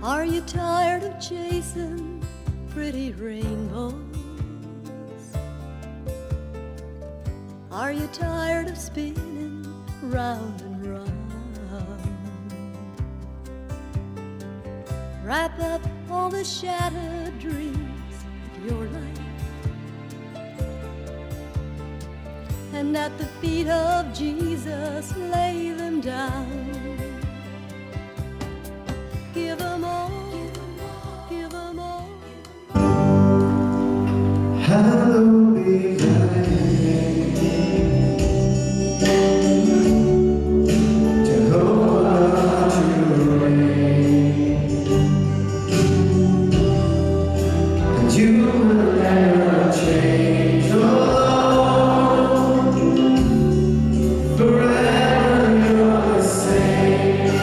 Are you tired of chasing pretty rainbows? Are you tired of spinning round and round? Wrap up all the shattered dreams of your life, and at the feet of Jesus lay them down. Give them all, give them all. Hallowed be thy name, Jehovah to reign, and you will never change, oh Lord, forever you're the same.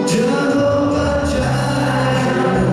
Jehovah Jireh,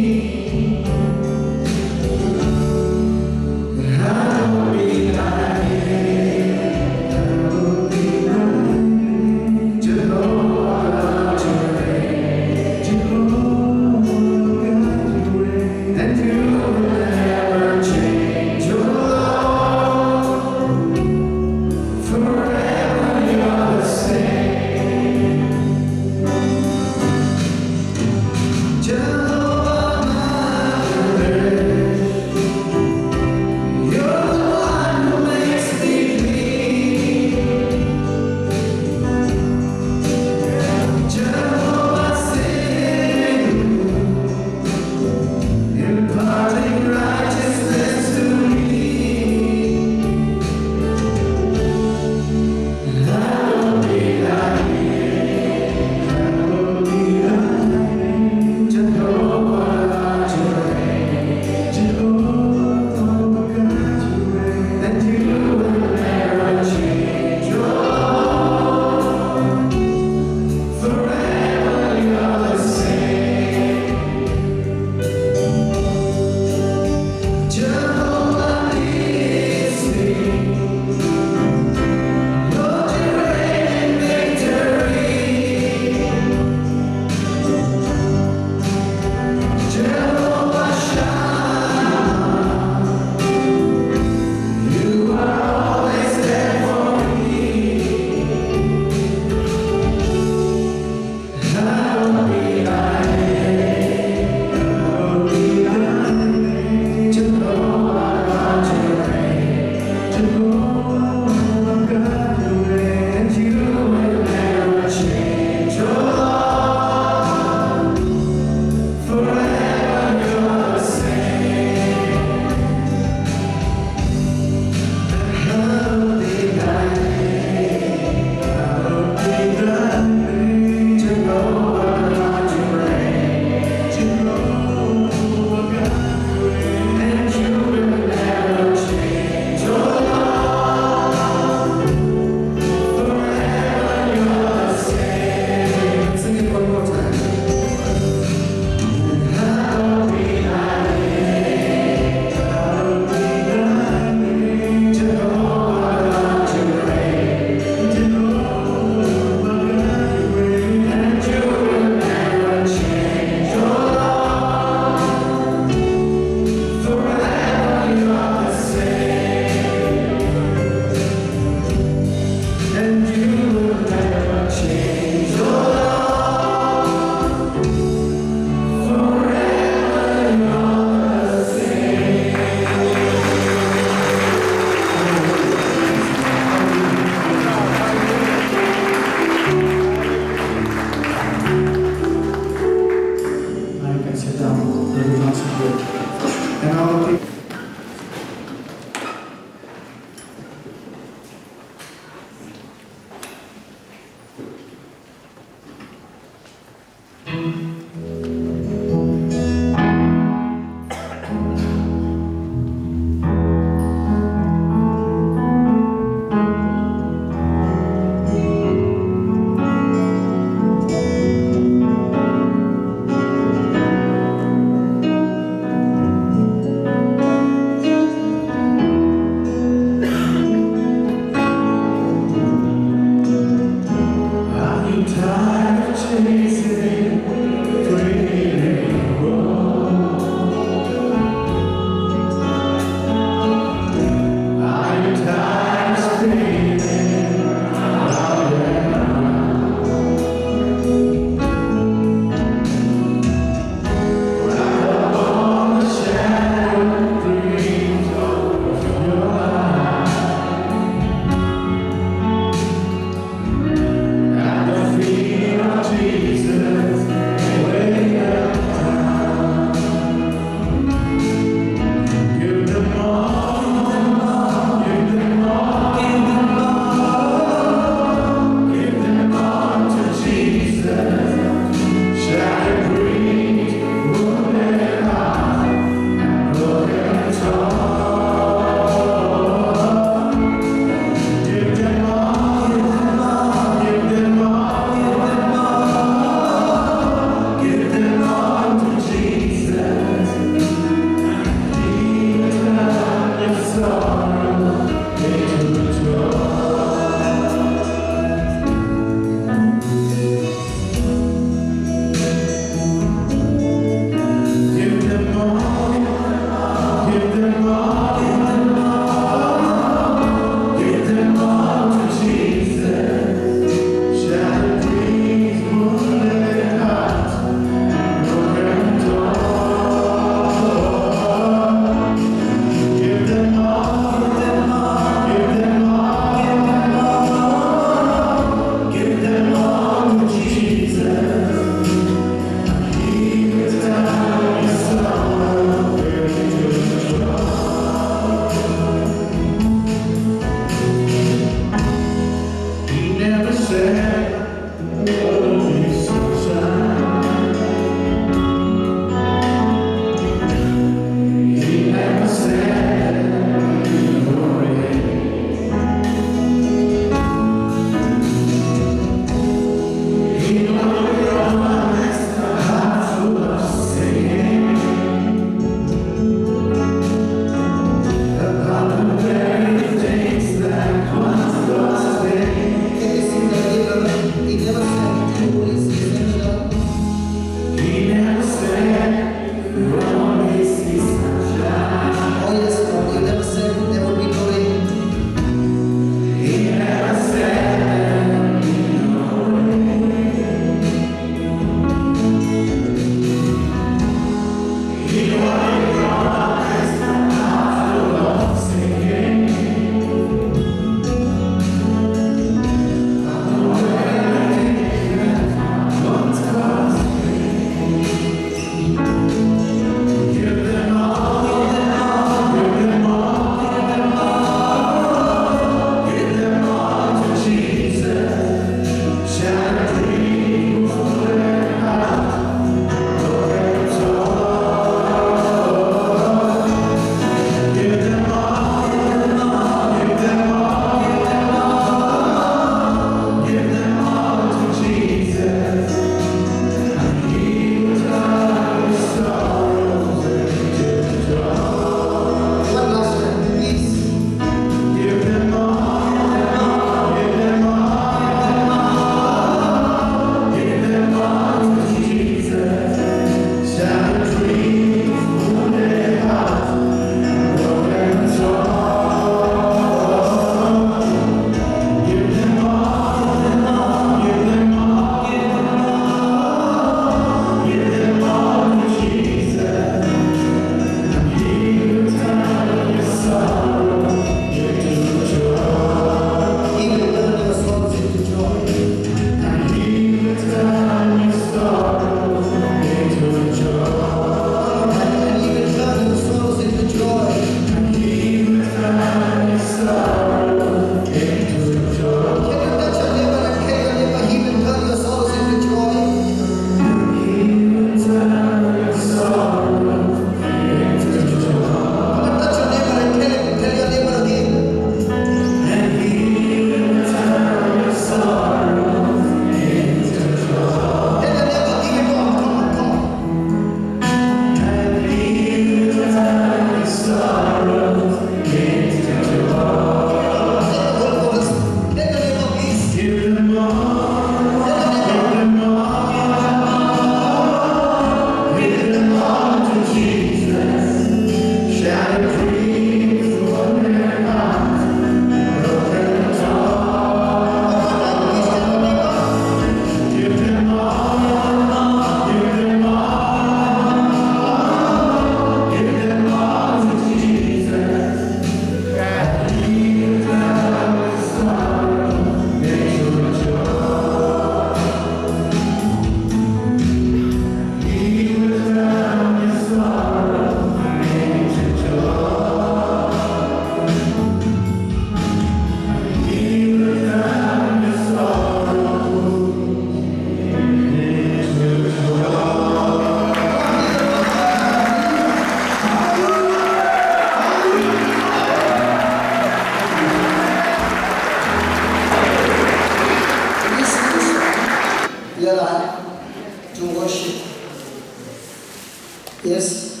Yes?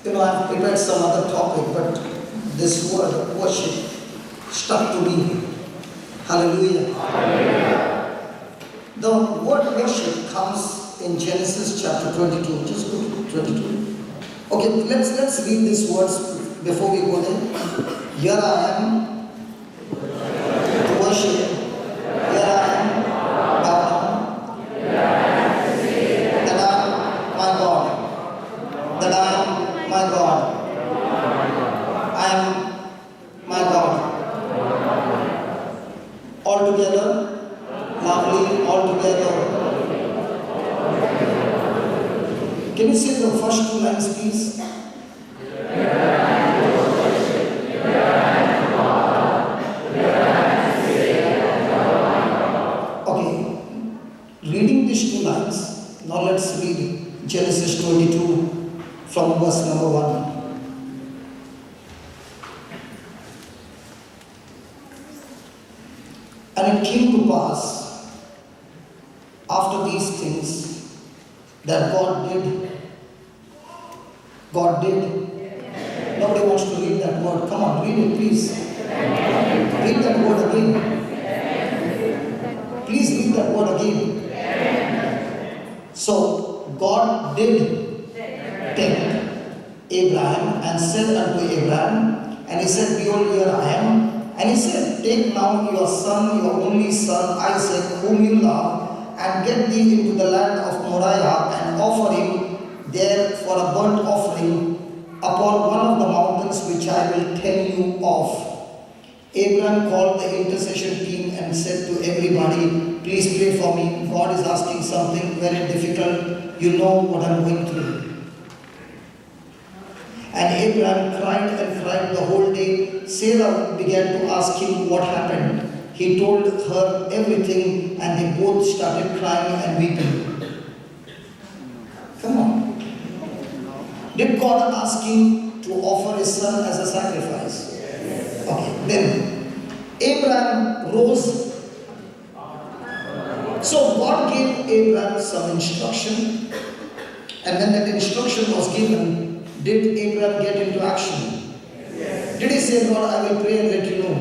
I've prepared some other topic, but this word, worship, stuck to me. Hallelujah. The word worship comes in Genesis chapter 22. Just go to 22. Okay, let's read these words before we go there. Here I am to worship. Here I am, God. That I am my God. That I am my God. I am my God. All together, lovely, all together. Can you say the first two lines, please? Okay, reading these two lines, now let's read Genesis 22 from verse number 1. And it came to pass after these things that God did. Nobody wants to read that word. Come on, read it, please. Read that word again. Please read that word again. So, God did take Abraham and said unto Abraham, and he said, Behold, here I am. And he said, Take now your son, your only son, Isaac, whom you love, and get thee into the land of Moriah, and offer him there for a burnt offering upon one of the mountains which I will tell you of. Abraham called the intercession team and said to everybody, Please pray for me. God is asking something very difficult. You know what I'm going through. And Abraham cried and cried the whole day. Sarah began to ask him what happened. He told her everything, and they both started crying and weeping. Come on. Did God ask him to offer his son as a sacrifice? Okay, then Abraham rose. So God gave Abraham some instruction, and when that instruction was given, did Abraham get into action? Did he say, Lord, I will pray and let you know?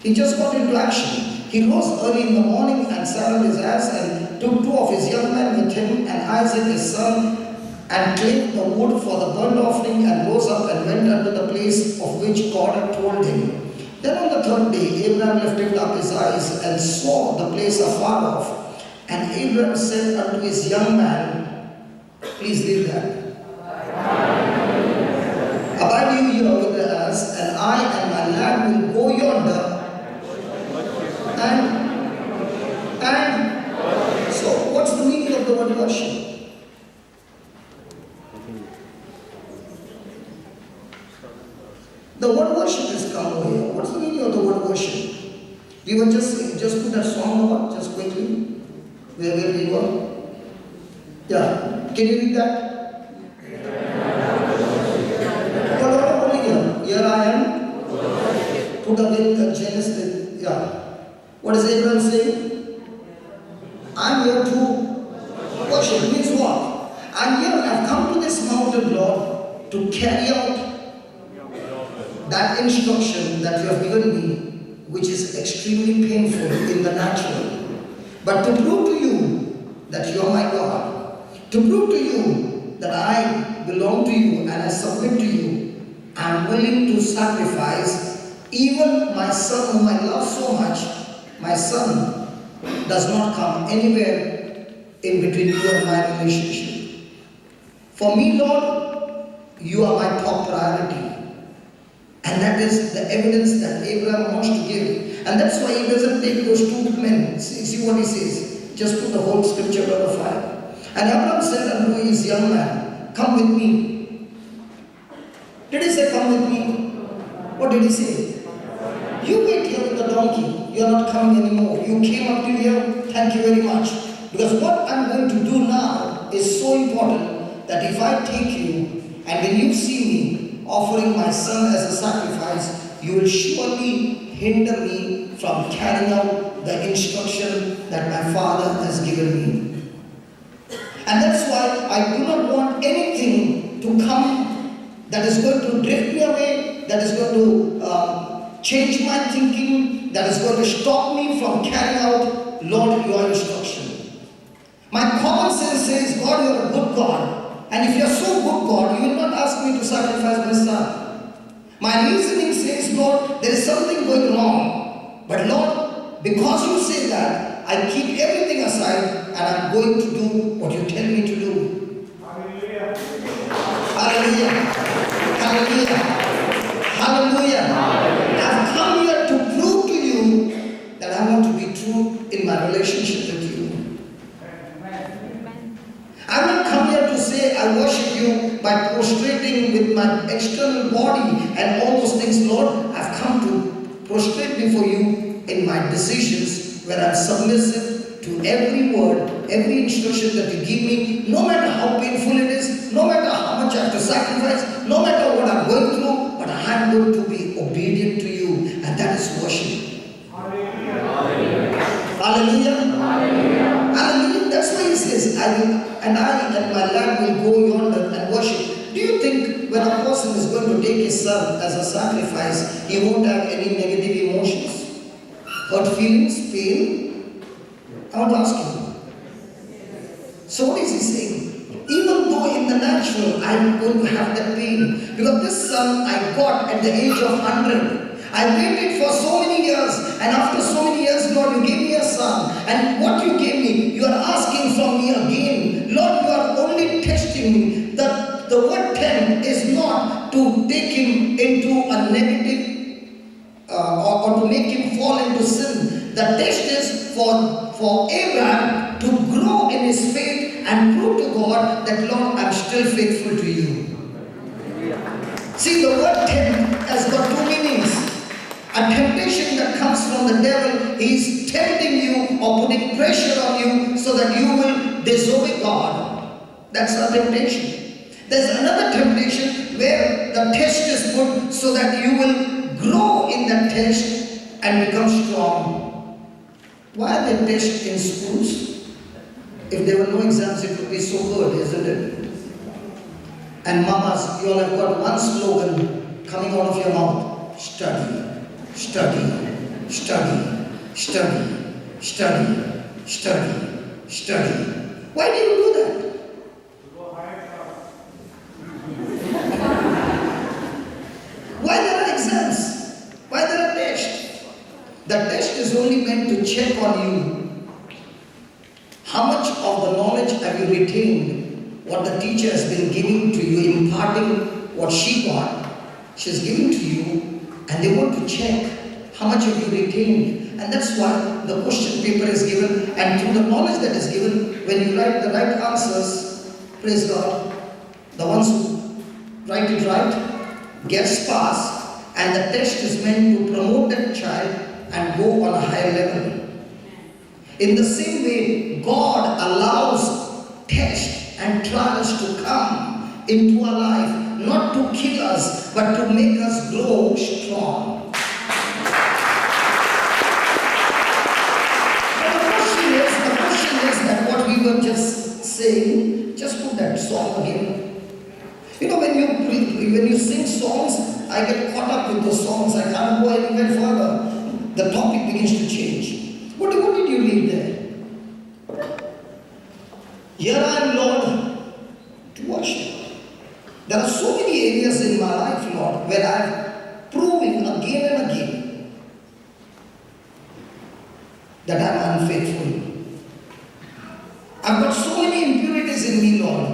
He just got into action. He rose early in the morning and saddled his ass and took two of his young men with him and Isaac his son, and clave the wood for the burnt offering, and rose up and went unto the place of which God had told him. Then on the third day Abraham lifted up his eyes and saw the place afar off. And Abraham said unto his young man, please read that. Abide you here with the ass, and I and my lad will go yonder. And so what's the meaning of the word worship? The word worship is come over here. What's the meaning of the word worship? We were just put that song over, just quickly. Where we were? Yeah. Can you read that? What over here? Here I am. Put again Genesis. Yeah. What is Abraham saying? I'm here to worship. It means what? I'm here. I've come to this mountain, Lord, to carry out that instruction that you have given me, which is extremely painful in the natural. But to prove to you that you are my God, to prove to you that I belong to you and I submit to you, I am willing to sacrifice even my son whom I love so much. My son does not come anywhere in between you and my relationship. For me, Lord, you are my top priority. And that is the evidence that Abraham wants to give. And that's why he doesn't take those two men. See what he says. Just put the whole scripture on the fire. And Abraham said unto his young man, Come with me. Did he say, Come with me? What did he say? You wait here with the donkey. You are not coming anymore. You came up to here. Thank you very much. Because what I'm going to do now is so important that if I take you and when you see me offering my son as a sacrifice, you will surely hinder me from carrying out the instruction that my father has given me. And that's why I do not want anything to come that is going to drift me away, that is going to change my thinking, that is going to stop me from carrying out, Lord, your instruction. My common sense says, God, you are a good God. And if you are so good, God, you will not ask me to sacrifice my son. My reasoning says, Lord, there is something going wrong. But Lord, because you say that, I keep everything aside and I'm going to do what you tell me to do. Hallelujah. Hallelujah. Hallelujah. Hallelujah. I've come here to prove to you that I want to be true in my relationship with you. I've not come here to say I worship you by prostrating with my external body and all those things, Lord. I've come to prostrate before you in my decisions, where I'm submissive to every word, every instruction that you give me, no matter how painful it is, no matter how much I have to sacrifice, no matter what I'm going through, but I'm going to be obedient to you, and that is worship. Hallelujah. Hallelujah. Hallelujah. Hallelujah. That's why he says, I and my lad will go yonder and worship. Do you think when a person is going to take his son as a sacrifice, he won't have any negative emotions? Hurt feelings, pain? I want to ask you. So what is he saying? Even though in the natural I'm going to have that pain, because this son I got at the age of 100. I waited for so many years, and after so many years, Lord, you gave me a son. And what you gave me, you are asking from me again. Lord, you are only testing me. The word tempt is not to take him into a negative or to make him fall into sin. The test is for Abraham to grow in his faith and prove to God that, Lord, I'm still faithful to you. See, the word tempt has got two meanings. A temptation that comes from the devil is tempting you or putting pressure on you so that you will disobey God. That's a temptation. There's another temptation where the test is put so that you will grow in that test and become strong. Why are they tests in schools? If there were no exams, it would be so good, isn't it? And mamas, you all have got one slogan coming out of your mouth: study. Study, study, study, study, study, study. Why do you do that? Why there are exams? Why there are tests? The test is only meant to check on you. How much of the knowledge have you retained? What the teacher has been giving to you, imparting what she got, she's giving to you. And they want to check how much have you retained. And that's why the question paper is given. And through the knowledge that is given, when you write the right answers, praise God, the ones who write it right gets passed. And the test is meant to promote that child and go on a higher level. In the same way, God allows tests and trials to come into our life, not to kill us, but to make us grow strong. But the question is that what we were just saying, just put that song again. You know, when you sing songs, I get caught up with those songs. I can't go anywhere further. The topic begins to change. What did you read there? Here I am, Lord, to worship. There are so many areas in my life, Lord, where I am proving again and again that I am unfaithful. I've got so many impurities in me, Lord.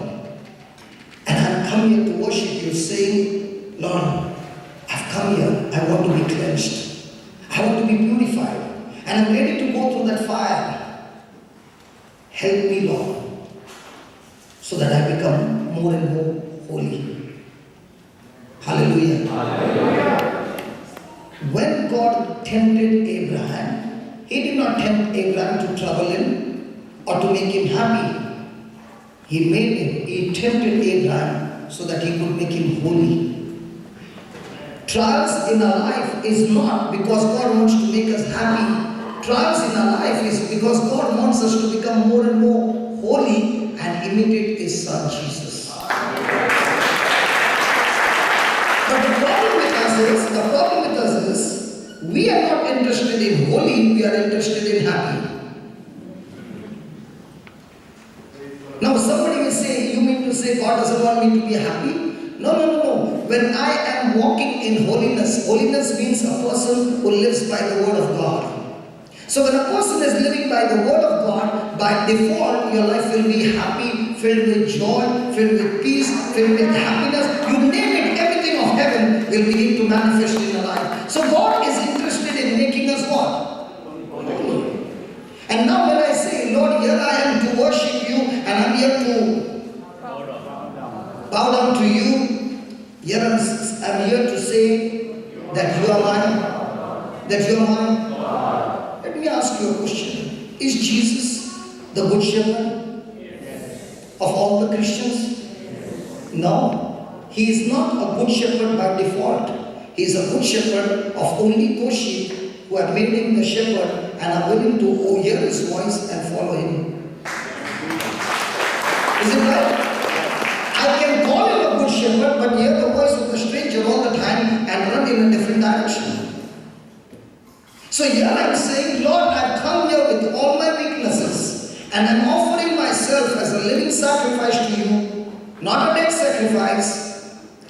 And I've come here to worship you, saying, Lord, I've come here, I want to be cleansed. I want to be purified. And I'm ready to go through that fire. Help me, Lord, so that I become more and more holy. Hallelujah. Hallelujah. When God tempted Abraham, He did not tempt Abraham to trouble him or to make him happy. He tempted Abraham so that he could make him holy. Trials in our life is not because God wants to make us happy. Trials in our life is because God wants us to become more and more holy and imitate his son Jesus. But the problem with us is, we are not interested in holy, we are interested in happy. Now somebody will say, you mean to say God doesn't want me to be happy? No. When I am walking in holiness, holiness means a person who lives by the word of God. So when a person is living by the word of God, by default your life will be happy, filled with joy, filled with peace, filled with happiness. You name it, everything of heaven will begin to manifest in your life. So God is interested in making us what? Holy. And now when I say, Lord, here I am to worship you, and I'm here to bow down to you, here I'm here to say that you are mine, Let me ask you a question. Is Jesus the good shepherd of all the Christians? No. He is not a good shepherd by default. He is a good shepherd of only those sheep who have made him the shepherd and are willing to hear his voice and follow him. Is it right? I can call him a good shepherd, but hear the voice of a stranger all the time and run in a different direction. So here I'm saying, Lord, I've come here with all my weaknesses and I'm offering myself as a living sacrifice to you, not a dead sacrifice.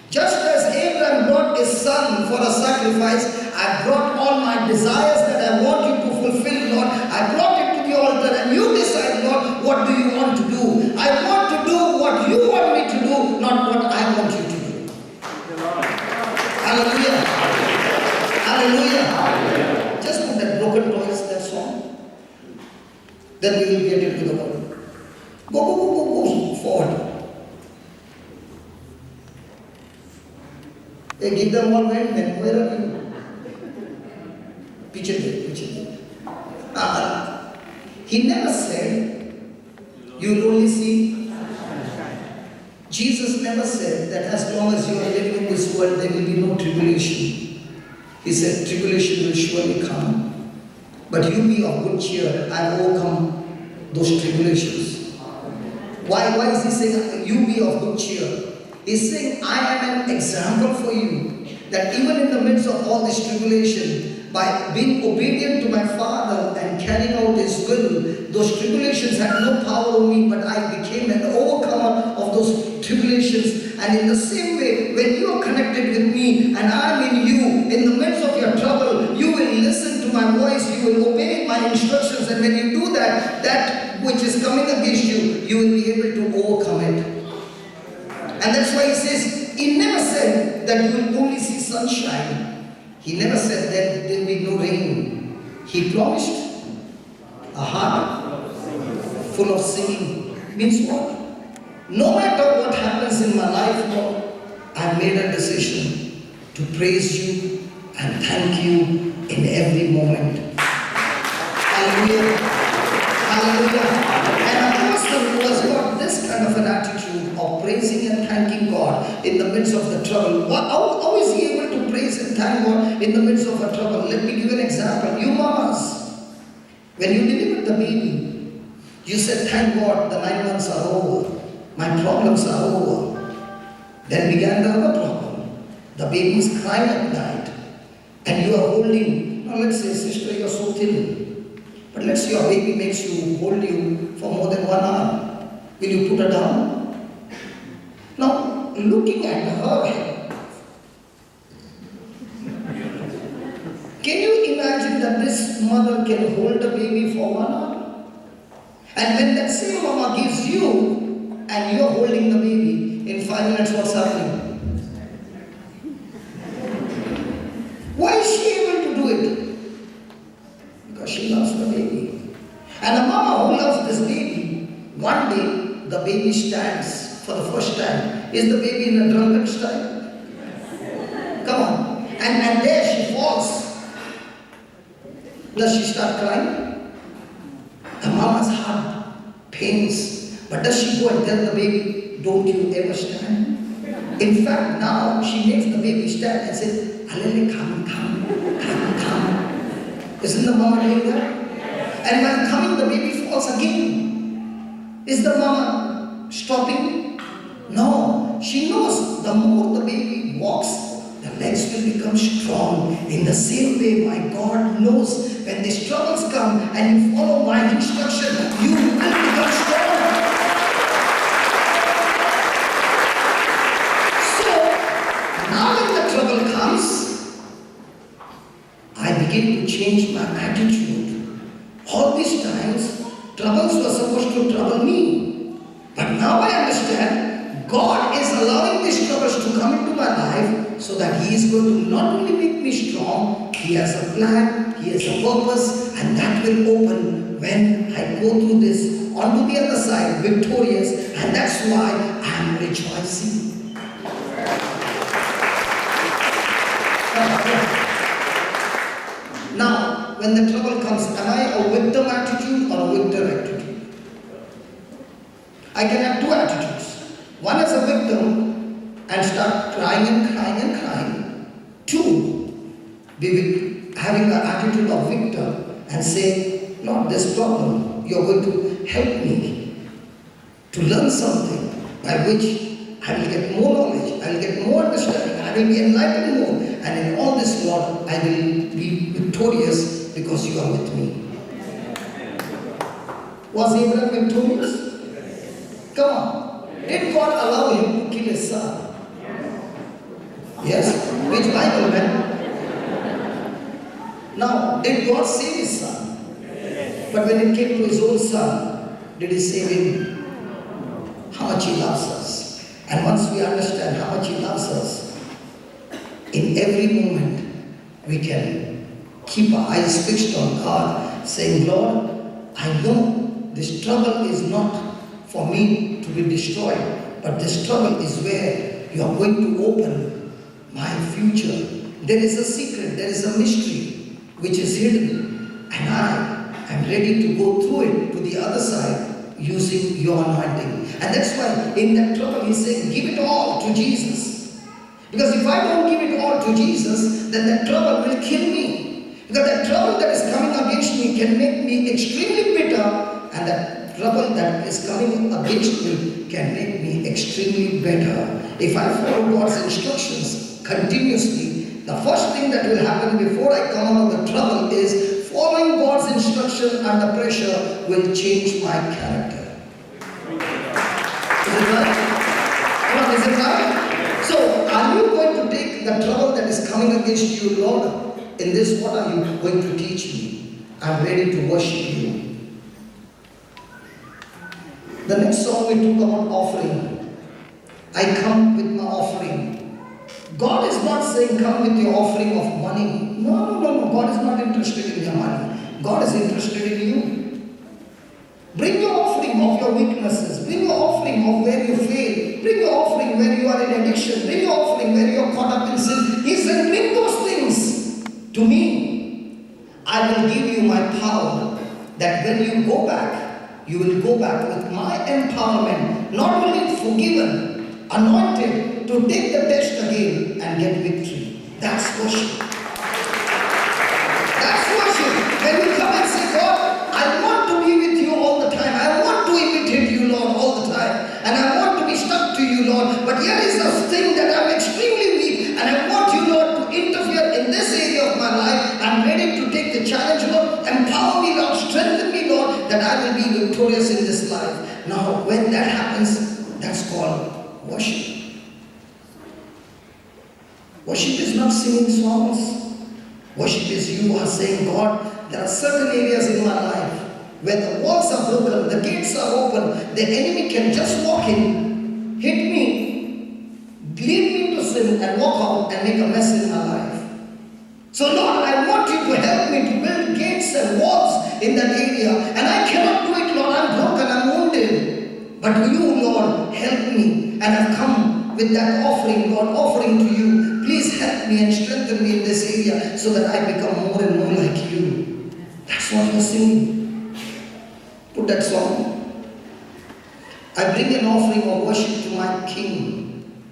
Just as Abraham brought his son for a sacrifice, I brought all my desires that I want you to fulfill, Lord. I brought it to the altar and you decide, Lord, what do you want to do? I want to do what you want me to do, not what I want you to do. Hallelujah. Hallelujah. Just put that broken toys, that song. Then we will get into the word. Go forward. They give them all men. Where are you? Picture there. He never said, you will only see. Jesus never said that as long as you are living in this world, there will be no tribulation. He said, tribulation will surely come. But you be of good cheer and overcome those tribulations. Why is he saying, you be of good cheer? He's saying, I am an example for you. That even in the midst of all this tribulation, by being obedient to my Father and carrying out His will, those tribulations had no power over me, but I became an overcomer of those tribulations. And in the same way, when you are connected with me and I am in you, in the midst of your trouble, you will listen to my voice, you will obey my instructions, and when you do that, that which is coming against you, you will be able to overcome it. And that's why he says, he never said that you will only see sunshine. He never said that there will be no rain. He promised a heart full of singing. Means what? No matter what happens in my life, Lord, I made a decision to praise you and thank you in every moment. Hallelujah. Hallelujah. And a person who has got this kind of an attitude of praising and thanking God in the midst of the trouble, how is he able to praise and thank God in the midst of a trouble? Let me give you an example. You mamas, when you delivered the baby, you said, thank God, the 9 months are over. My problems are over. Then began the other problem. The baby is crying at night. And you are holding, now let's say, sister, you are so thin. But let's say your baby makes you hold you for more than 1 hour. Will you put her down? Now, looking at her head, can you imagine that this mother can hold the baby for 1 hour? And when that same mama gives you, and you're holding the baby, in 5 minutes what's happening? Why is she able to do it? Because she loves the baby. And a mama who loves this baby, one day the baby stands for the first time. Is the baby in a drunken style? Come on. And there she falls. Does she start crying? The mama's heart pains. But does she go and tell the baby, don't you ever stand? In fact, now she makes the baby stand and says, Alele, come. Isn't the mama doing that? And when coming, the baby falls again. Is the mama stopping? No. She knows the more the baby walks, the legs will become strong. In the same way, my God knows when these troubles come and you follow my instruction, you will become strong. So, now when the trouble comes, I begin to change my attitude. All these times, troubles were supposed to trouble me. But now I understand, God is allowing these troubles to come into my life so that He is going to not only make me strong, He has a plan, He has a purpose, and that will open when I go through this onto the other side victorious, and that's why I am rejoicing. Now, when the trouble comes, am I a victim attitude or a victor attitude? I can have two attitudes. One as a victim and start crying and crying and crying. Two, be having an attitude of victor and say, Lord, this problem, you're going to help me to learn something by which I will get more knowledge, I will get more understanding, I will be enlightened more, and in all this, Lord, I will be victorious because you are with me. Was Abraham victorious? Come on. Did God allow him to kill his son? Yes? Which Bible, man? Now, did God save his son? But when it came to his own son, did he save him? How much he loves us. And once we understand how much He loves us, in every moment we can keep our eyes fixed on God, saying, Lord, I know this trouble is not for me to be destroyed, but this trouble is where you are going to open my future. There is a secret, there is a mystery which is hidden, and I am ready to go through it to the other side using your anointing. And that's why in that trouble He's saying, give it all to Jesus. Because if I don't give it all to Jesus, then that trouble will kill me. Because that trouble that is coming against me can make me extremely bitter, and that trouble that is coming against me can make me extremely better. If I follow God's instructions continuously, the first thing that will happen before I come out of the trouble is following God's instruction under pressure will change my character. Is it right? Come on, is it right? So, are you going to take the trouble that is coming against you, Lord? In this, what are you going to teach me? I'm ready to worship you. The next song we took about offering. I come with my offering. God is not saying come with your offering of money. No. God is not interested in your money. God is interested in you. Bring your offering of your weaknesses. Bring your offering of where you fail. Bring your offering where you are in addiction. Bring your offering where you are caught up in sin. He said, bring those things to me. I will give you my power, that when you go back, you will go back with my empowerment, not only forgiven, anointed to take the test again and get victory. That's worship. That's worship. When you come and say, God, I want to be with you all the time. I want to imitate you, Lord, all the time. And I want to be stuck to you, Lord. But here is a thing that I'm extremely weak, and I want you, Lord, to interfere in this area of my life. I'm ready to take the challenge, Lord. Empower me, Lord. Strengthen me, Lord, that I will be victorious in this life. Now, when that happens, that's called worship. Worship is not singing songs. Worship is you are saying, God, there are certain areas in my life where the walls are broken, the gates are open, the enemy can just walk in, hit me, lead me into sin, and walk out and make a mess in my life. So Lord, I want you to help me to build gates and walls in that area. And I cannot do it, Lord. I'm broken, I'm wounded. But you, Lord, help me. And I've come with that offering, Lord, offering to you. Please help me and strengthen me in this area so that I become more and more like you. That's what you're singing. Put that song. I bring an offering of worship to my King.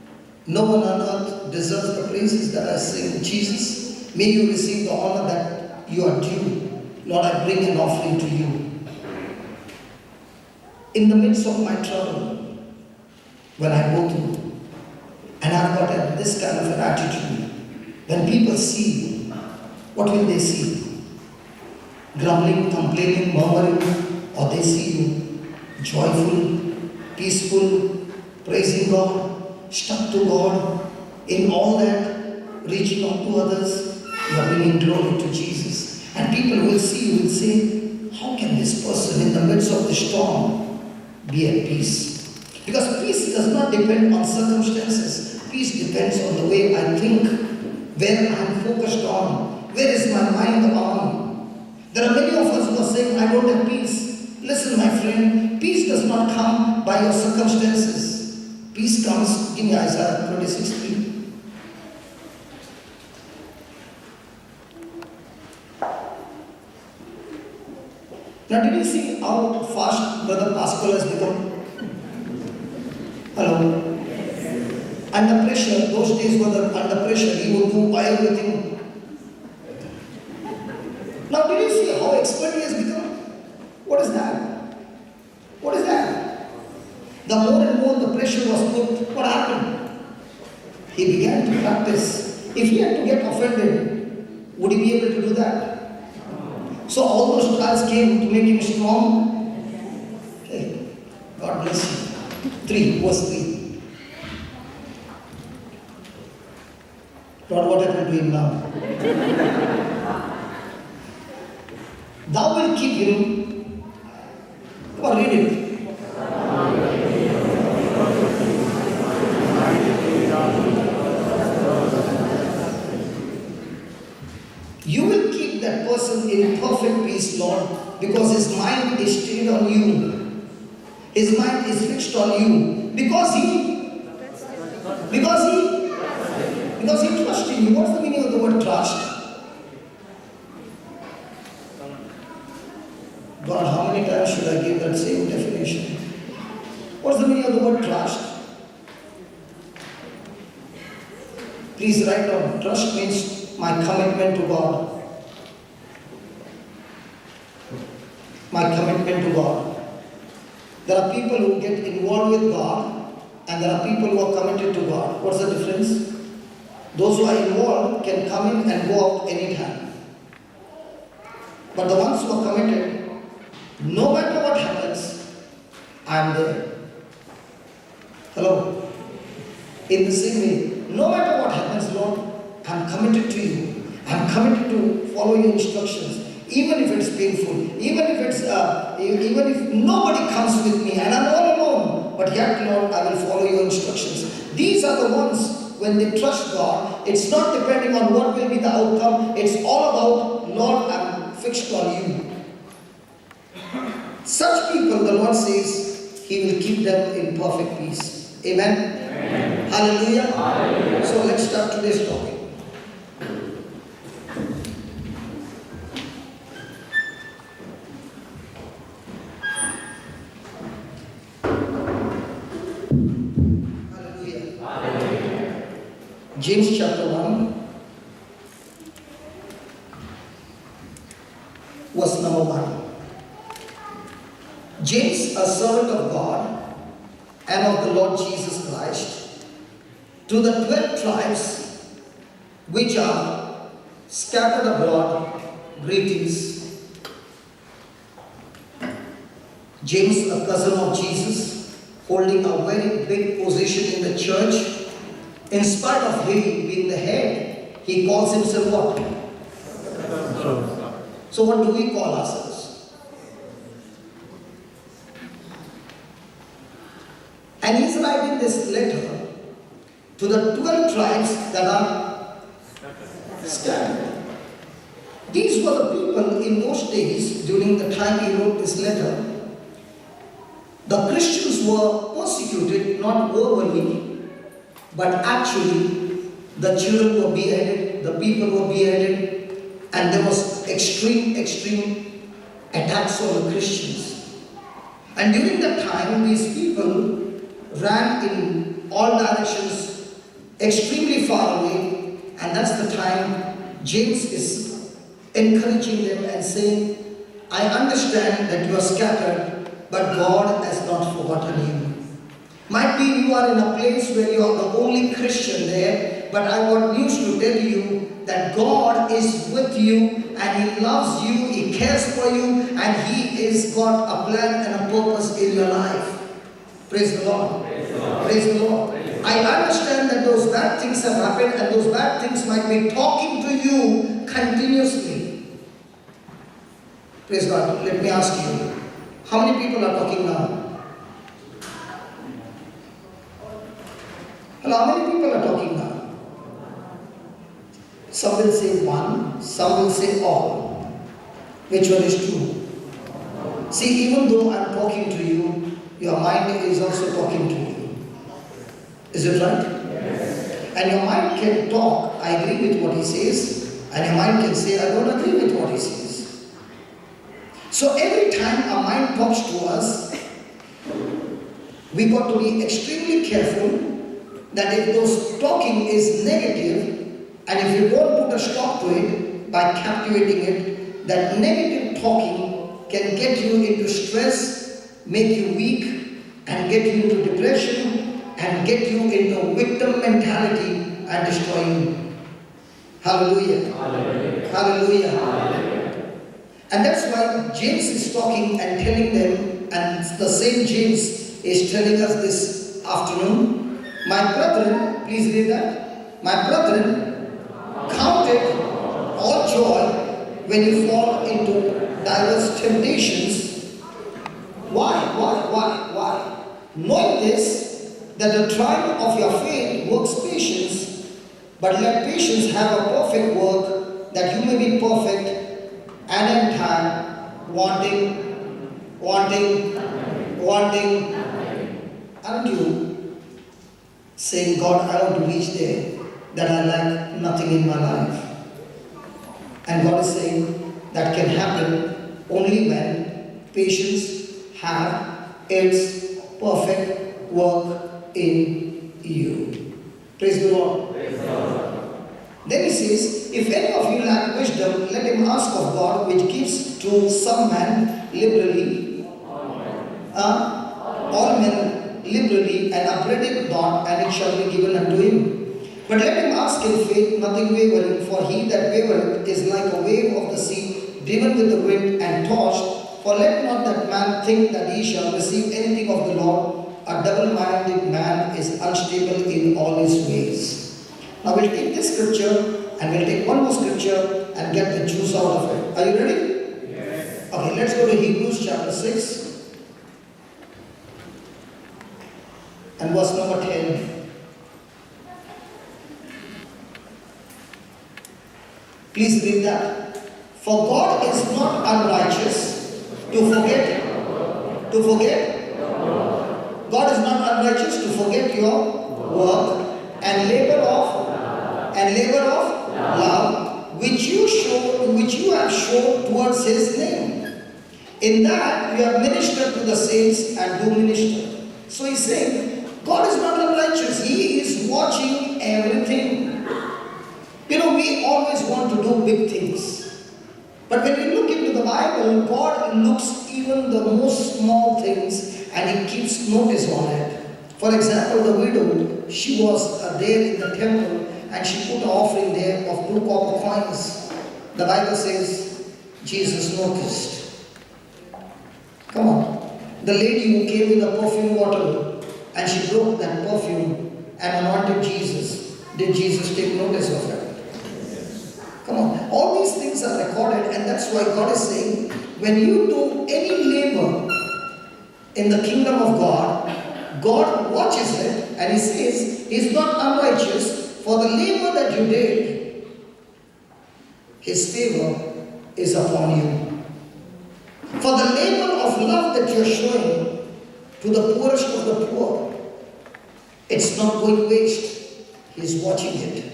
No one on earth deserves the praises that I sing. Jesus, may you receive the honor that you are due. Lord, I bring an offering to you. In the midst of my trouble, when I go through. And I've got this kind of an attitude. When people see you, what will they see? Grumbling, complaining, murmuring, or they see you joyful, peaceful, praising God, stuck to God, in all that, reaching out to others, you are bringing glory to Jesus. And people will see you, will say, how can this person in the midst of the storm be at peace? Because peace does not depend on circumstances. Peace depends on the way I think, where I am focused on, where is my mind on. There are many of us who are saying, I don't have peace. Listen, my friend, peace does not come by your circumstances. Peace comes, give me Isaiah 26:3. Now, did you see how fast Brother Pascal has become? Hello? Under pressure, those days were under pressure, he would do everything. Now, did you see how expert he has become? What is that? What is that? The more and more the pressure was put, what happened? He began to practice. If he had to get offended, would he be able to do that? So all those trials came to make him strong. Okay. God bless you. 3, verse 3. Lord, what happened to him now? Thou wilt keep him. Come on, read it. You will keep that person in perfect peace, Lord, because his mind is stayed on you. His mind is fixed on you. Because he trusts in you. What's the meaning of the word trust? God, how many times should I give that same definition? What's the meaning of the word trust? Please write down. Trust means my commitment to God. My commitment to God. There are people who get involved with God, and there are people who are committed to God. What's the difference? Those who are involved can come in and go out anytime. But the ones who are committed, no matter what happens, I am there. Hello? In the same way, no matter what happens, Lord, I am committed to you. I am committed to follow your instructions. Even if it's painful, even if nobody comes with me and I'm all alone, but yet, Lord, I will follow your instructions. These are the ones, when they trust God, it's not depending on what will be the outcome, it's all about, Lord, I'm fixed on you. Such people, the Lord says, He will keep them in perfect peace. Amen? Amen. Hallelujah. Hallelujah. So let's start today's topic. James chapter 1, verse number 1. James, a servant of God and of the Lord Jesus Christ, to the 12 tribes which are scattered abroad, greetings. James, a cousin of Jesus, holding a very big position in the church. In spite of him being the head, he calls himself what? So what do we call ourselves? And he's writing this letter to the 12 tribes that are scattered. These were the people in those days, during the time he wrote this letter. The Christians were persecuted, not verbally, but actually, the children were beheaded, the people were beheaded, and there was extreme attacks on the Christians. And during that time, these people ran in all directions, extremely far away, and that's the time James is encouraging them and saying, I understand that you are scattered, but God has not forgotten you. Might be you are in a place where you are the only Christian there, but I want news to tell you that God is with you and He loves you, He cares for you, and He is got a plan and a purpose in your life. Praise the Lord. Praise the Lord. I understand that those bad things have happened and those bad things might be talking to you continuously. Praise God. Let me ask you, how many people are talking now? Hello, how many people are talking now? Some will say one, some will say all. Which one is true? See, even though I'm talking to you, your mind is also talking to you. Is it right? Yes. And your mind can talk, I agree with what he says, and your mind can say, I don't agree with what he says. So every time our mind talks to us, we got to be extremely careful that if those talking is negative, and if you don't put a stop to it by captivating it, that negative talking can get you into stress, make you weak, and get you into depression, and get you into victim mentality and destroy you. Hallelujah. Hallelujah. Hallelujah. Hallelujah. And that's why James is talking and telling them, and the same James is telling us this afternoon, my brethren, please read that. My brethren, count it all joy when you fall into diverse temptations. Why? Knowing this, that the trial of your faith works patience, but let patience have a perfect work, that you may be perfect and entire, wanting. Aren't you saying, God, I want to reach there, that I lack nothing in my life? And God is saying that can happen only when patience have its perfect work in you. Praise the Lord. Praise the Lord. Then he says, if any of you lack wisdom, let him ask of God, which gives to some man liberally, all men liberally, and upbraideth not, and it shall be given unto him. But let him ask in faith, nothing wavering, for he that wavereth is like a wave of the sea, driven with the wind and tossed. For let not that man think that he shall receive anything of the Lord. A double-minded man is unstable in all his ways. Now we'll take this scripture and we'll take one more scripture and get the juice out of it. Are you ready? Yes. Okay, let's go to Hebrews chapter 6 and verse number 10. Please read that. For God is not unrighteous to forget. God is not unrighteous to forget your work and labor of love which you have shown towards His name. In that you have ministered to the saints and do minister. So he's saying, God is not unrighteous. He is watching everything. You know, we always want to do big things. But when we look into the Bible, God looks even the most small things and He keeps notice on it. For example, the widow, she was there in the temple and she put an offering there of 2 copper coins. The Bible says Jesus noticed. Come on. The lady who came with the perfume bottle and she broke that perfume and anointed Jesus. Did Jesus take notice of it? Come on. All these things are recorded, and that's why God is saying, when you do any labor in the kingdom of God, God watches it and He says, He's not unrighteous. For the labor that you did, His favor is upon you. For the labor of love that you're showing to the poorest of the poor, it's not going waste. He's watching it.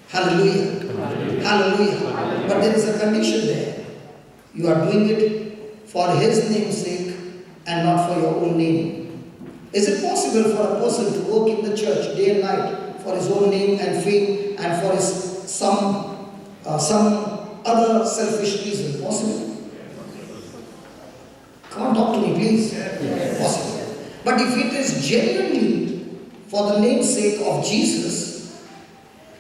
Hallelujah. Hallelujah. But there is a condition there. You are doing it for His name's sake and not for your own name. Is it possible for a person to work in the church day and night for his own name and fame and for his some other selfish reason? Possible? Come on, talk to me, please. Possible. But if it is genuinely for the namesake of Jesus,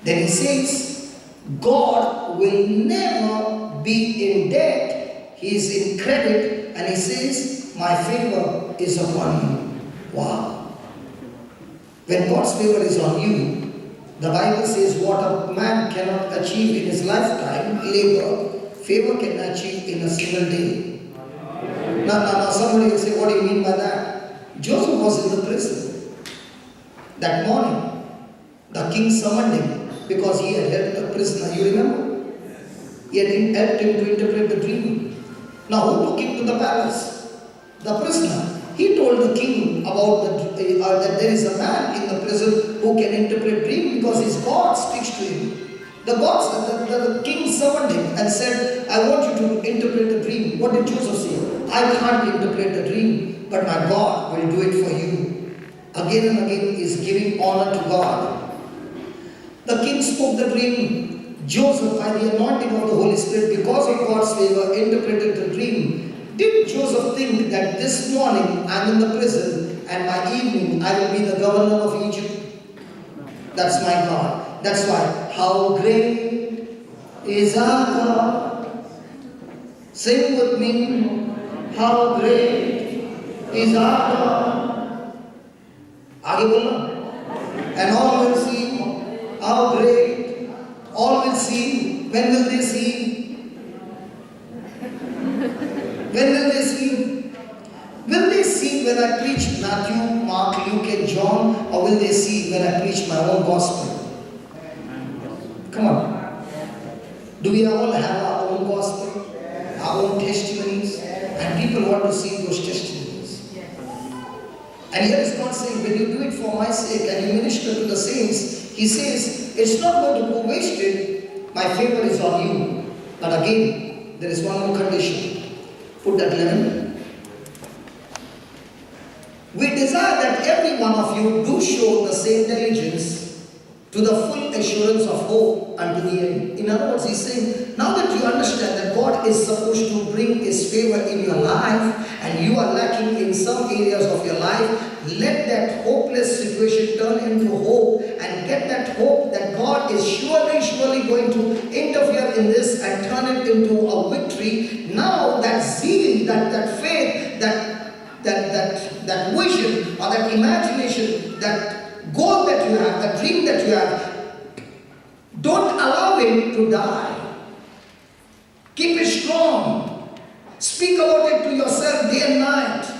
then he says, God will never be in debt. He is in credit, and he says, my favor is upon you. Wow. When God's favor is on you, the Bible says what a man cannot achieve in his lifetime, labor, favor can achieve in a single day. Now somebody will say, what do you mean by that? Joseph was in the prison. That morning, the king summoned him because he had helped a prisoner. You remember? He had helped him to interpret the dream. Now who took him to the palace? The prisoner. He told the king about that there is a man in the prison who can interpret dream because his God speaks to him. The king summoned him and said, I want you to interpret the dream. What did Joseph say? I can't interpret the dream, but my God will do it for you. Again and again is giving honor to God. The king spoke the dream. Joseph, by the anointing of the Holy Spirit, because of God's favor, interpreted the dream. Did Joseph think that this morning I'm in the prison and by evening I will be the governor of Egypt? That's my God. That's why, how great is our God? Sing with me, how great is our God? Aage bolna. And all will see how great. All will see. When will they see? When will they see? Will they see when I preach Matthew, Mark, Luke and John, or will they see when I preach my own gospel? Come on. Do we all have our own gospel? Our own testimonies? And people want to see those testimonies. And here is God saying, when you do it for my sake and you minister to the saints, he says, it's not going to go wasted. My favor is on you. But again, there is one more condition. Put that 11. We desire that every one of you do show the same diligence to the full assurance of hope unto the end. In other words, he's saying, now that you understand that God is supposed to bring his favor in your life and you are lacking in some areas of your life, let that hopeless situation turn into hope and get that hope that God is surely going to interfere in this and turn it into a victory. Now that zeal, that faith, that vision or that imagination, that goal that you have, that dream that you have, don't allow it to die. Keep it strong. Speak about it to yourself day and night.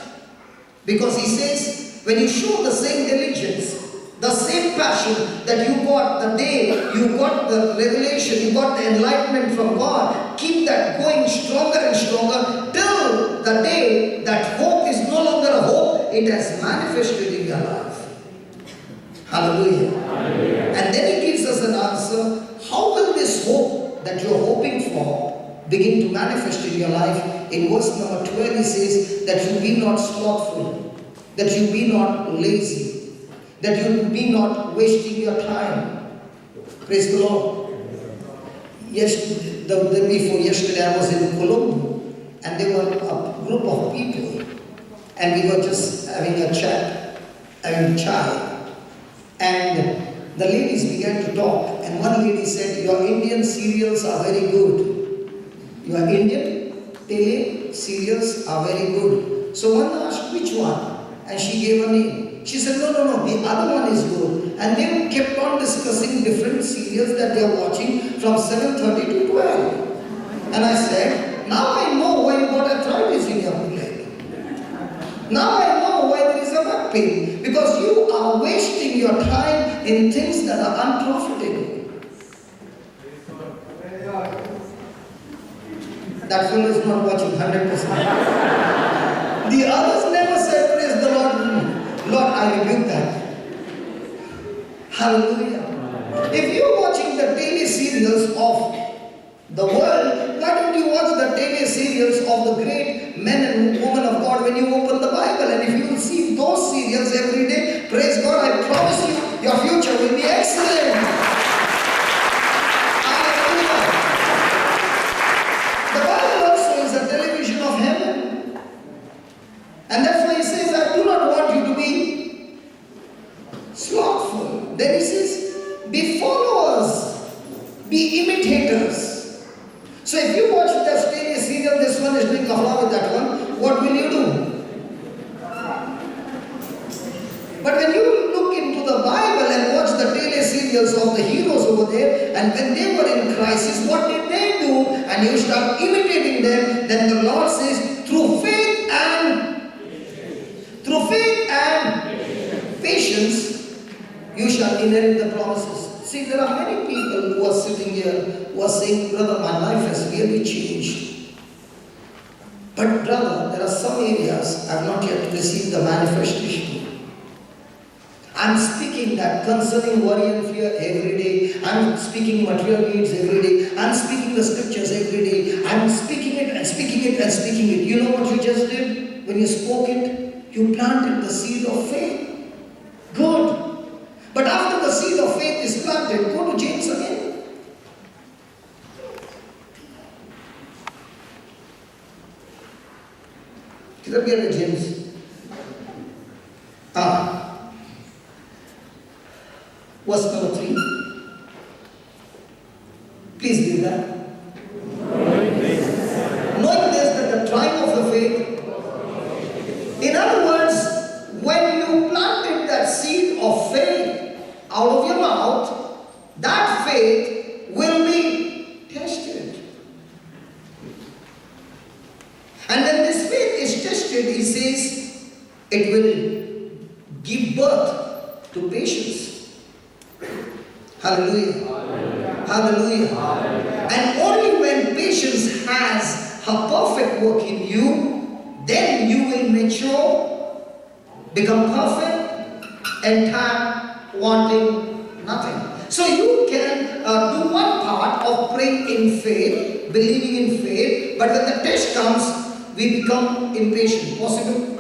Because he says, when you show the same diligence, the same passion that you got the day you got the revelation, you got the enlightenment from God, keep that going stronger and stronger till the day that hope is no longer a hope, it has manifested in your life. Hallelujah. Hallelujah. And then he gives us an answer. How will this hope that you're hoping for begin to manifest in your life? In verse number 12 he says that you be not slothful, that you be not lazy, that you be not wasting your time. Praise the Lord. The day before yesterday I was in Colombo and there were a group of people and we were just having a chat, having chai. And the ladies began to talk and one lady said, your Indian cereals are very good. Your Indian tele cereals are very good. So one asked, which one? And she gave a name. She said, no, the other one is good. And they kept on discussing different serials that they are watching from 7:30 to 12. And I said, now I know why you got arthritis in your leg. Now I know why there is a back pain. Because you are wasting your time in things that are unprofitable. That fellow is not watching 100%. The others never said, praise the Lord. Lord, I rebuke that. Hallelujah. If you're watching the daily serials of the world, why don't you watch the daily serials of the great men and women of God when you open the Bible? And if you will see those serials every day, praise God, I promise you, your future will be excellent. Hallelujah. The Bible also is a television of heaven. And that's why he says, I do not want you to be and you start imitating them, then the Lord says, through faith and patience, you shall inherit the promises. See, there are many people who are sitting here who are saying, brother, my life has really changed. But brother, there are some areas I have not yet received the manifestation. I'm speaking that concerning worry and fear every day. I'm speaking material needs every day. I'm speaking the scriptures every day. I'm speaking it and speaking it and speaking it. You know what you just did? When you spoke it, you planted the seed of faith. Good. But after the seed of faith is planted, go to James again. Let me get the James. Verse number 3. Please read that. Knowing this, that the trying of the faith. In other words, when you planted that seed of faith out of your mouth, that faith will be tested. And when this faith is tested, he says, it will give birth to patience. Hallelujah. Hallelujah. Hallelujah. And only when patience has her perfect work in you, then you will mature, become perfect, entire, wanting nothing. So you can do one part of praying in faith, believing in faith, but when the test comes, we become impatient. Possible?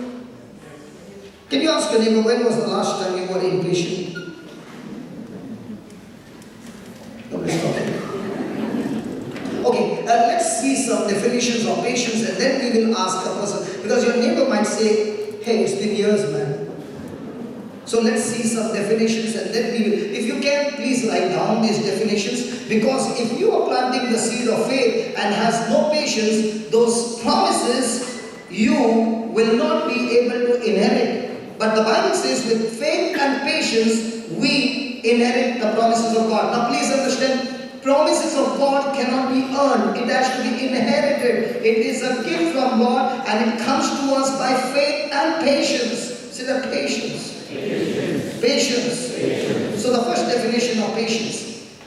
Can you ask your neighbor, when was the last time you were impatient? Okay, let's see some definitions of patience and then we will ask a person. Because your neighbor might say, hey, it's been years, man. So let's see some definitions and then we will. If you can, please write down these definitions. Because if you are planting the seed of faith and has no patience, those promises you will not be able to inherit. But the Bible says with faith and patience, we inherit the promises of God. Now please understand, promises of God cannot be earned. It has to be inherited. It is a gift from God and it comes to us by faith and patience. Say that patience. Patience. Patience. So the first definition of patience.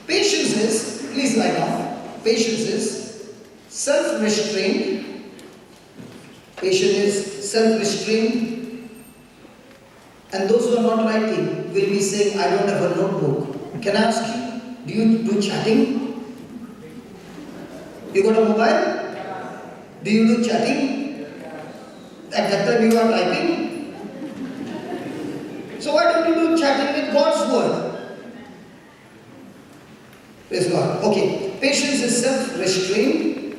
Patience is, please write down, patience is self-restraint. Patience is self-restraint. And those who are not writing will be saying, I don't have a notebook. Can I ask you? Do you do chatting? You got a mobile? Do you do chatting? At that time you are typing? So why don't you do chatting with God's word? Praise God. Okay. Patience is self-restraint,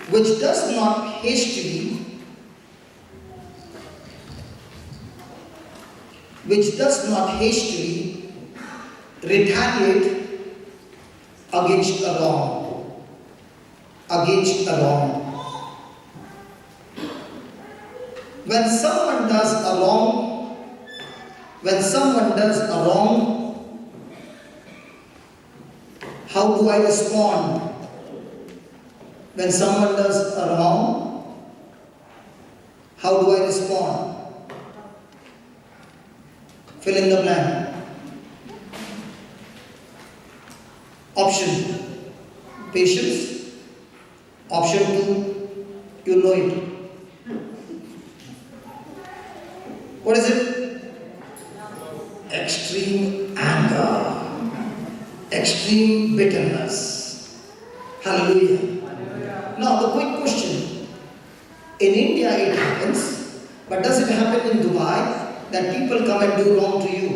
which does not hastily retaliate against a wrong. Against a wrong. When someone does a wrong, how do I respond? When someone does a wrong, how do I respond? Fill in the blank. Option, patience. Option 2, you know it. What is it? Extreme anger, extreme bitterness. Hallelujah. Now the quick question. In India it happens, but does it happen in Dubai that people come and do wrong to you?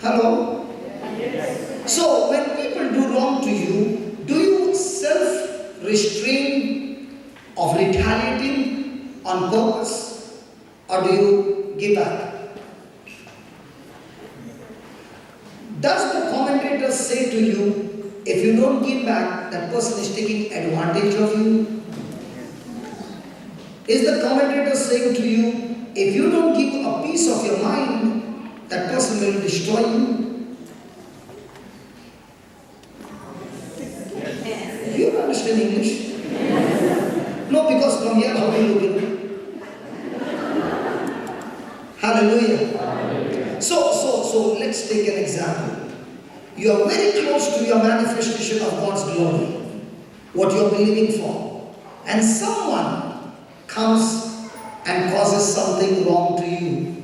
Hello? So when people do wrong to you, do you self-restrain of retaliating on purpose, or do you give back? Does the commentator say to you, if you don't give back, that person is taking advantage of you? Is the commentator saying to you, if you don't give a peace of your mind, that person will destroy you. Do you understand English? No, because from here, how do you look? Hallelujah. So let's take an example. You are very close to your manifestation of God's glory, what you are believing for, and someone comes and causes something wrong to you.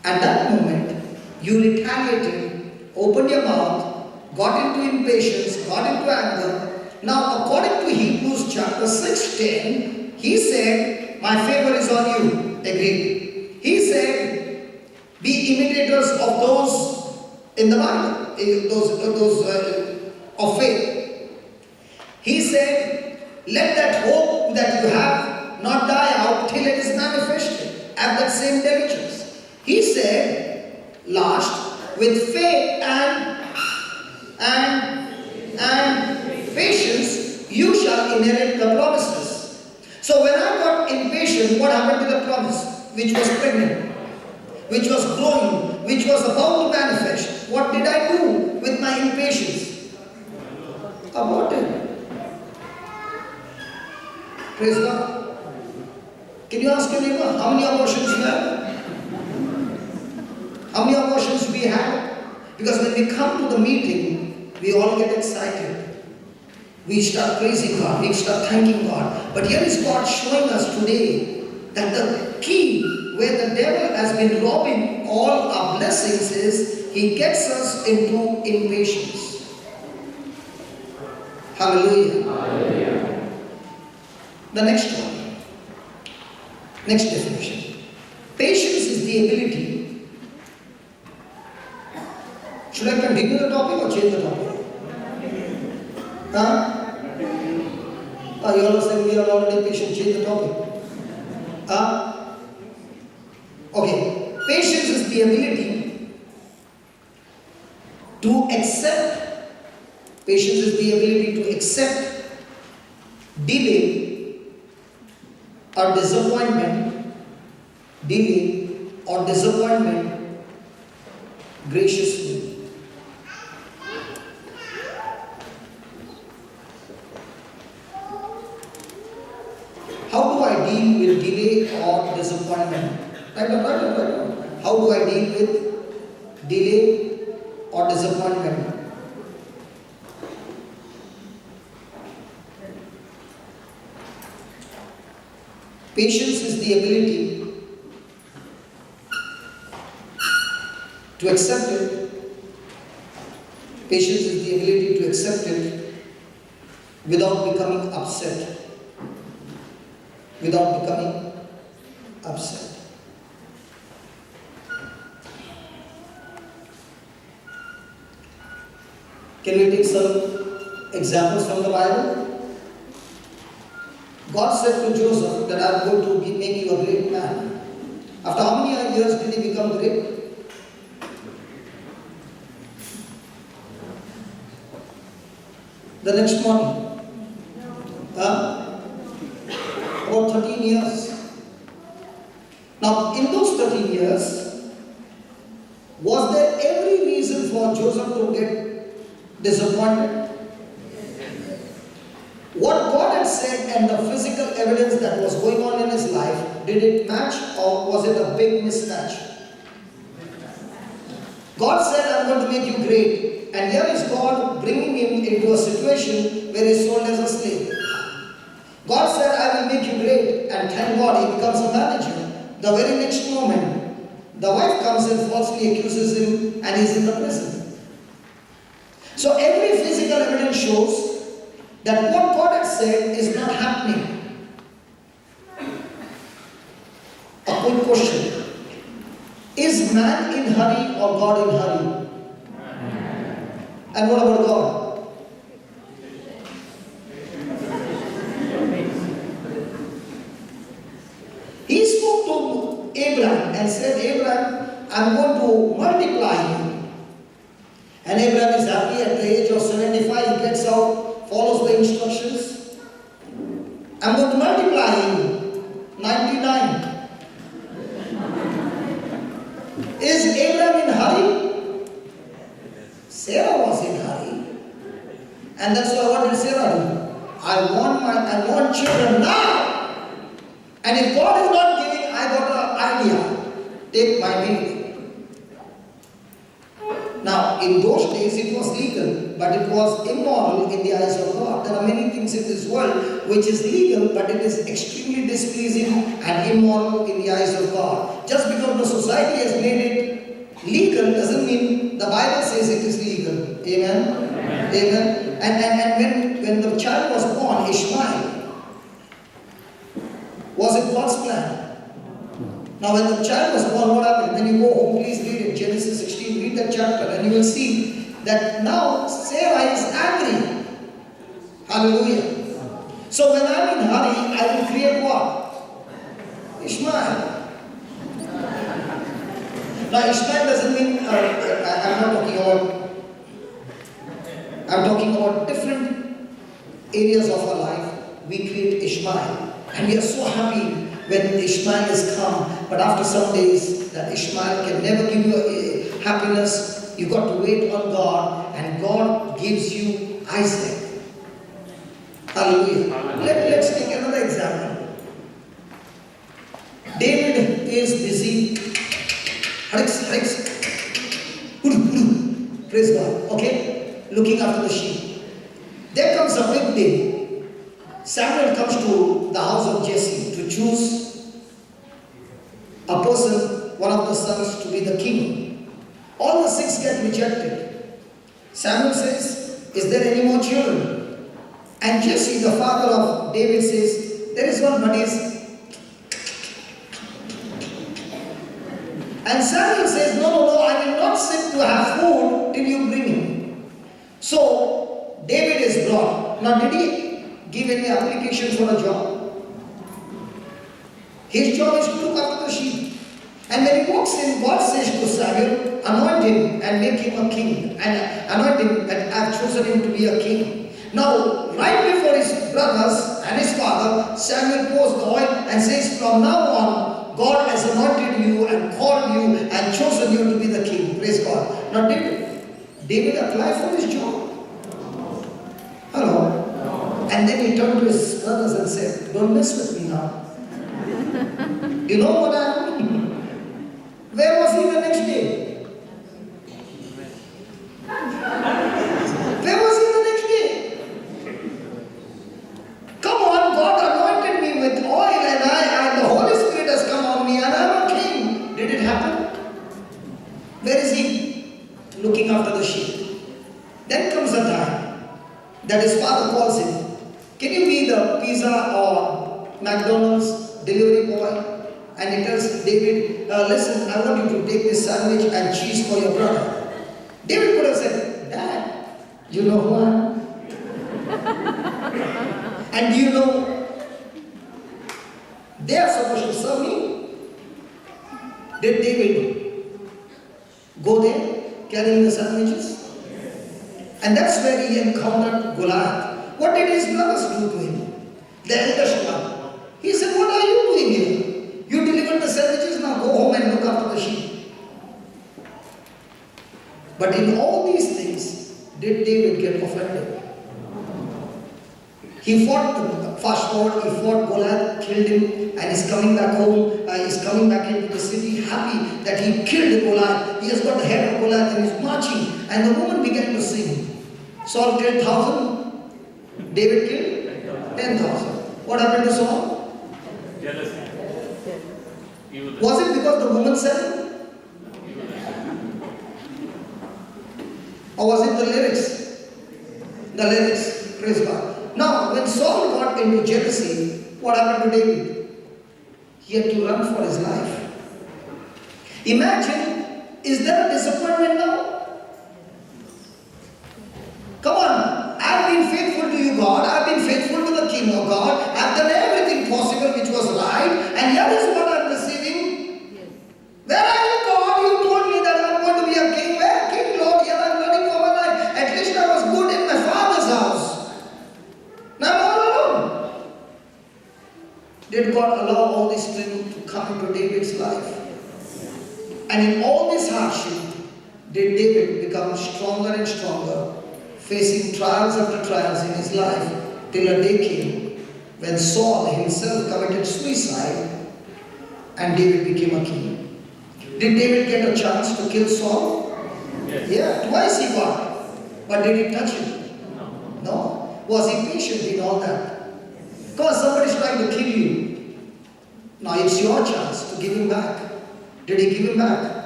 At that moment, you retaliated, opened your mouth, got into impatience, got into anger. Now, according to Hebrews chapter 6:10, he said, my favor is on you. Agreed. He said, be imitators of those in the Bible, those of faith. He said, let that hope that you have not die out till it is manifested. Have that same diligence. He said, last, with faith and patience, you shall inherit the promises. So when I got impatient, what happened to the promise? Which was pregnant, which was growing, which was about to manifest. What did I do with my impatience? Aborted. Praise God. Can you ask your neighbor, how many abortions you have? How many abortions we have? Because when we come to the meeting, we all get excited. We start praising God, we start thanking God. But here is God showing us today that the key where the devil has been robbing all our blessings is he gets us into impatience. Hallelujah. Hallelujah. The next one. Next definition. Patience is the ability. Should I continue the topic or change the topic? You all are saying we are already patient. Change the topic. Okay. Patience is the ability to accept. Patience is the ability to accept delay or disappointment. Delay or disappointment graciously. How do I deal with delay or disappointment? Right. How do I deal with delay or disappointment? Patience is the ability to accept it. Patience is the ability to accept it without becoming upset. Without becoming upset. Can we take some examples from the Bible? God said to Joseph that I am going to make you a great man. After how many years did he become great? The next morning. About 13 years. Now, in those 13 years, was there every reason for Joseph to get disappointed? What God had said and the physical evidence that was going on in his life, did it match or was it a big mismatch? God said, I'm going to make you great. And here is God bringing him into a situation where he's sold as a slave. God said, I will make you great. And thank God, he becomes a manager. The very next moment, the wife comes and falsely accuses him and he's in the prison. So every physical evidence shows that what God has said is not happening. A quick question. Is man in hurry or God in hurry? And what about God? He spoke to Abraham and said, Abraham, I'm going to multiply you. And Abraham is happy at the age of 75, he gets out, follows the instructions. I'm going to multiply you. 99. Is Abraham in hurry? Sarah was in hurry. And that's why what did Sarah do? I want children now. And if God is not giving, I got an idea. Take my baby. Now, in those days it was legal, but it was immoral in the eyes of God. There are many things in this world which is legal, but it is extremely displeasing and immoral in the eyes of God. Just because the society has made it legal doesn't mean the Bible says it is legal. Amen? Amen. And when the child was born, Ishmael, was it God's plan? Now when the child was born, what happened? When you go home, please read it. Genesis 16, read that chapter and you will see that now Sarah is angry. Hallelujah. So when I'm in hurry, I will create what? Ishmael. Now Ishmael doesn't mean, I'm talking about different areas of our life. We create Ishmael. And we are so happy when Ishmael is come, but after some days that Ishmael can never give you happiness. You got to wait on God, and God gives you Isaac. Hallelujah. Let's take another example. David is busy. Praise God. Okay? Looking after the sheep. There comes a big day. Samuel comes to the house of Jesse to choose a person, one of the sons, to be the king. All the 6 get rejected. Samuel says, is there any more children? And Jesse, the father of David, says, there is one, but is. And Samuel says, no, I will not sit to have food till you bring him. So, David is brought. Now, did he give any application for a job? His job is to look after the sheep. And when he walks in, God says to Samuel, anoint him and make him a king. And anoint him, and I have chosen him to be a king. Now, right before his brothers and his father, Samuel pours the oil and says, from now on, God has anointed you and called you and chosen you to be the king. Praise God. Now, did David apply for this job? Hello? And then he turned to his brothers and said, don't mess with me now. You know what I mean? Where was he the next day? Where was he the next day? Come on, God anointed me with oil and the Holy Spirit has come on me and I'm a king. Did it happen? Where is he? Looking after the sheep. Then comes a time that his father calls him. Can you be the pizza or McDonald's delivery boy? And he tells David, listen, I want you to take this sandwich and cheese for your brother. David could have said, Dad, you know who I am? And do you know, they are supposed to serve me. Did David go there carrying the sandwiches? And that's where he encountered Goliath. What did his brothers do to him? The eldest one. He said, what are you doing here? You delivered the sandwiches, now go home and look after the sheep. But in all these things, did David get offended? He fought, fast forward, he fought Goliath, killed him, and is coming back home, is coming back into the city, happy that he killed Goliath. He has got the head of Goliath and is marching. And the woman began to sing. Saul killed 1,000, David killed 10,000. What happened to Saul? Jealousy. Was it because the woman said it? Or was it the lyrics? The lyrics. Praise God. Now, when Saul got into jealousy, what happened to David? He had to run for his life. Imagine, is there a disappointment now? Come on, I've been faithful to you, God. I've been faithful to the King of God. I've done everything possible which was right. And here is what I'm receiving. Where are you, God? You told me that I'm going to be a king. Where, King, Lord? Here I'm running for my life. At least I was good in my father's house. Now I'm all alone. Did God allow all this thing to come into David's life? And in all all this hardship, did David become stronger and stronger, facing trials after trials in his life, till a day came when Saul himself committed suicide and David became a king. Did David get a chance to kill Saul? Yes. Yeah, twice he got. But did he touch him? No. Was he patient in all that? Because somebody's trying to kill you. Now it's your chance to give him back. Did he give him back?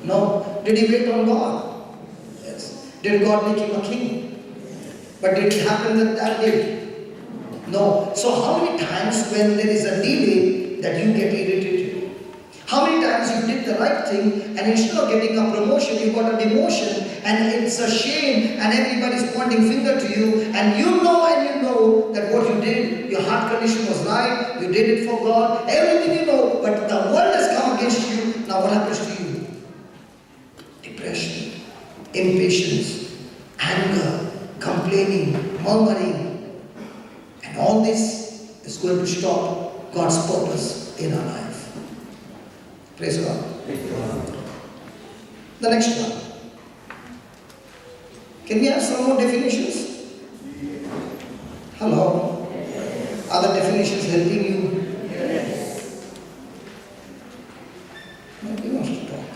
No. Did he wait on God? Yes. Did God make him a king? But did it happen that day? No. So how many times when there is a delay that you get irritated? How many times you did the right thing and instead of getting a promotion, you got a demotion and it's a shame and everybody's pointing finger to you and you know that what you did, your heart condition was right, you did it for God, everything you know, but the world has come against you. Now what happens to you? Depression, impatience, anger, complaining, murmuring, and all this is going to stop God's purpose in our life. Praise God. The next one. Can we have some more definitions? Hello? Are the definitions helping you? Nobody wants to talk.